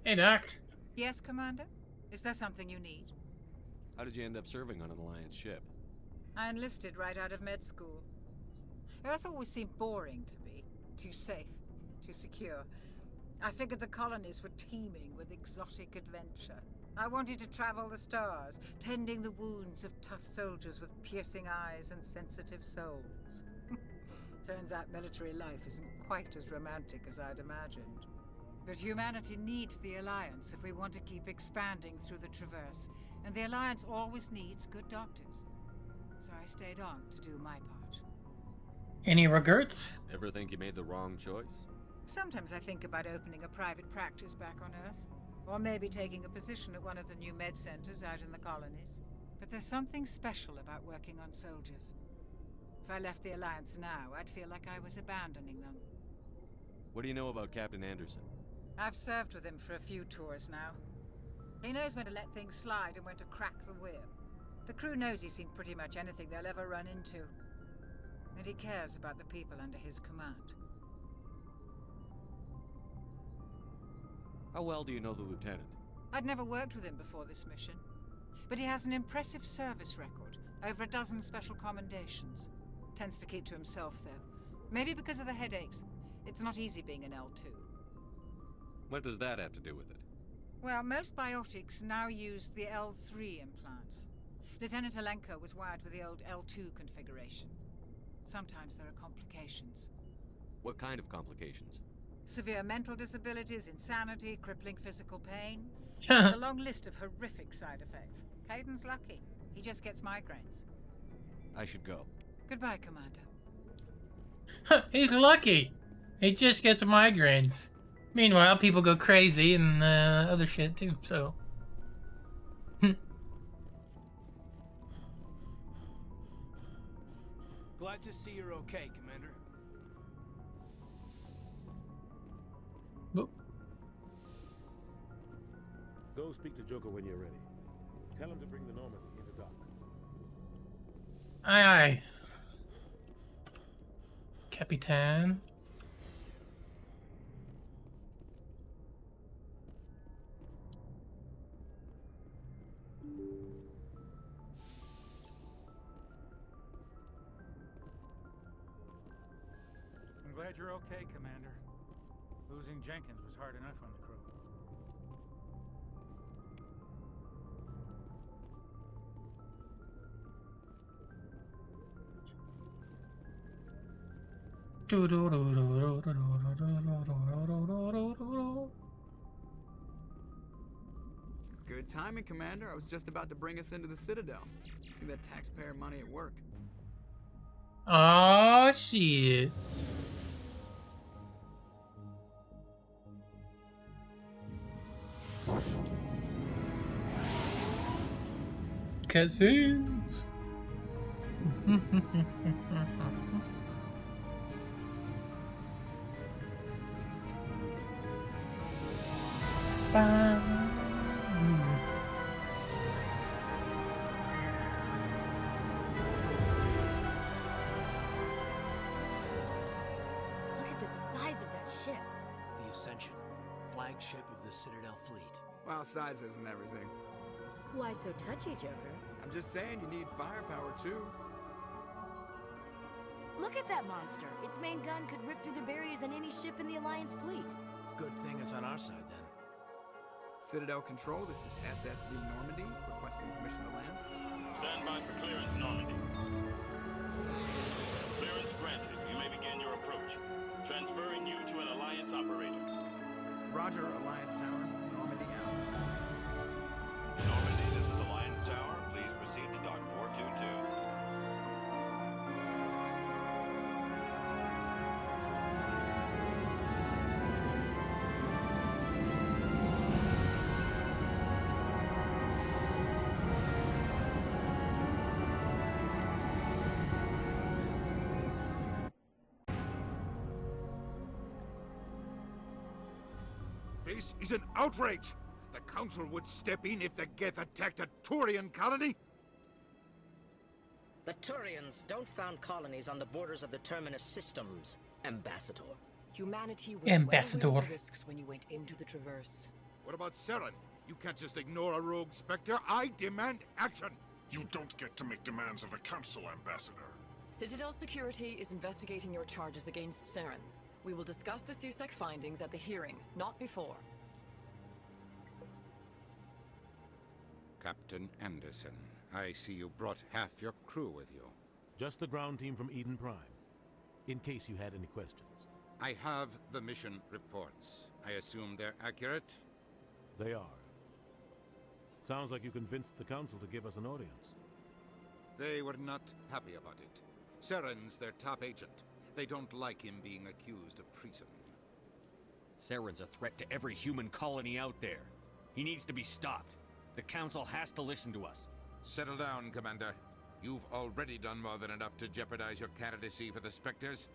Speaker 1: Hey, Doc.
Speaker 15: Yes, Commander? Is there something you need?
Speaker 10: How did you end up serving on an Alliance ship?
Speaker 15: I enlisted right out of med school. Earth always seemed boring to me. Too safe, too secure. I figured the colonies were teeming with exotic adventure. I wanted to travel the stars, tending the wounds of tough soldiers with piercing eyes and sensitive souls. Turns out military life isn't quite as romantic as I'd imagined. But humanity needs the Alliance if we want to keep expanding through the Traverse, and the Alliance always needs good doctors. So I stayed on to do my part.
Speaker 1: Any regrets?
Speaker 10: Ever think you made the wrong choice?
Speaker 15: Sometimes I think about opening a private practice back on Earth, or maybe taking a position at one of the new med centers out in the colonies. But there's something special about working on soldiers. If I left the Alliance now, I'd feel like I was abandoning them.
Speaker 10: What do you know about Captain Anderson?
Speaker 15: I've served with him for a few tours now. He knows when to let things slide and when to crack the whip. The crew knows he's seen pretty much anything they'll ever run into. And he cares about the people under his command.
Speaker 10: How well do you know the lieutenant?
Speaker 15: I'd never worked with him before this mission. But he has an impressive service record. Over a dozen special commendations. Tends to keep to himself, though. Maybe because of the headaches. It's not easy being an L2.
Speaker 10: What does that have to do with it?
Speaker 15: Well, most biotics now use the L3 implants. Lieutenant Alenko was wired with the old L2 configuration. Sometimes there are complications.
Speaker 10: What kind of complications?
Speaker 15: Severe mental disabilities, insanity, crippling physical pain. There's a long list of horrific side effects. Caden's lucky. He just gets migraines.
Speaker 10: I should go.
Speaker 15: Goodbye, Commander.
Speaker 1: He's lucky. He just gets migraines. Meanwhile, people go crazy and other shit too, so.
Speaker 23: Glad to see you're okay, Commander.
Speaker 4: Go speak to Joker when you're ready. Tell him to bring the Normandy into dock.
Speaker 1: Aye, aye. Capitan.
Speaker 12: I'm glad you're okay, Commander. Losing Jenkins was hard enough on the crew.
Speaker 7: Good timing, Commander. I was just about to bring us into the Citadel. See that taxpayer money at work.
Speaker 1: Oh shit. Cutscenes.
Speaker 22: Look at the size of that ship.
Speaker 23: The Ascension, flagship of the Citadel fleet.
Speaker 7: Well, size isn't everything.
Speaker 22: Why so touchy, Joker?
Speaker 7: I'm just saying you need firepower, too.
Speaker 22: Look at that monster. Its main gun could rip through the barriers in any ship in the Alliance fleet.
Speaker 23: Good thing it's on our side, then.
Speaker 7: Citadel Control, this is SSV Normandy, requesting permission to land.
Speaker 11: Stand by for clearance, Normandy. Clearance granted. You may begin your approach. Transferring you to an Alliance operator.
Speaker 7: Roger, Alliance Tower. Normandy out.
Speaker 11: Normandy, this is Alliance Tower. Please proceed to Dock 422.
Speaker 2: This is an outrage! The Council would step in if the Geth attacked a Turian colony?
Speaker 13: The Turians don't found colonies on the borders of the Terminus systems, Ambassador.
Speaker 17: Humanity was
Speaker 1: Ambassador.
Speaker 17: well aware of the risks when you went into the Traverse.
Speaker 2: What about Saren? You can't just ignore a rogue Spectre. I demand action!
Speaker 24: You don't get to make demands of the Council, Ambassador.
Speaker 17: Citadel Security is investigating your charges against Saren. We will discuss the CSEC findings at the hearing, not before.
Speaker 2: Captain Anderson, I see you brought half your crew with you.
Speaker 4: Just the ground team from Eden Prime, in case you had any questions.
Speaker 2: I have the mission reports. I assume they're accurate?
Speaker 4: They are. Sounds like you convinced the Council to give us an audience.
Speaker 2: They were not happy about it. Saren's their top agent. They don't like him being accused of treason.
Speaker 10: Saren's a threat to every human colony out there. He needs to be stopped. The Council has to listen to us.
Speaker 2: Settle down, Commander. You've already done more than enough to jeopardize your candidacy for the Spectres.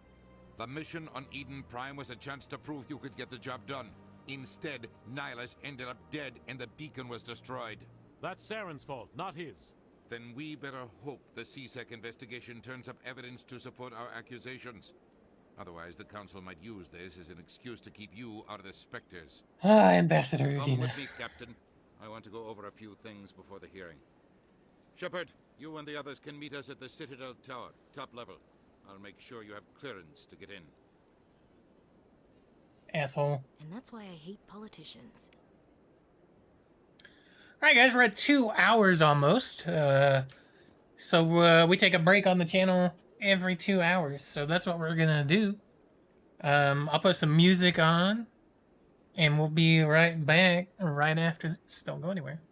Speaker 2: The mission on Eden Prime was a chance to prove you could get the job done. Instead, Nihilus ended up dead and the beacon was destroyed.
Speaker 4: That's Saren's fault, not his.
Speaker 2: Then we better hope the CSEC investigation turns up evidence to support our accusations. Otherwise, the Council might use this as an excuse to keep you out of the Spectres.
Speaker 1: Ambassador
Speaker 2: Come
Speaker 1: Udina.
Speaker 2: with me, Captain. I want to go over a few things before the hearing. Shepard, you and the others can meet us at the Citadel Tower, top level. I'll make sure you have clearance to get in.
Speaker 1: Asshole.
Speaker 19: And that's why I hate politicians.
Speaker 1: Alright guys, we're at 2 hours almost. So we take a break on the channel every 2 hours. So that's what we're gonna do. I'll put some music on. And we'll be right back right after this. Don't go anywhere.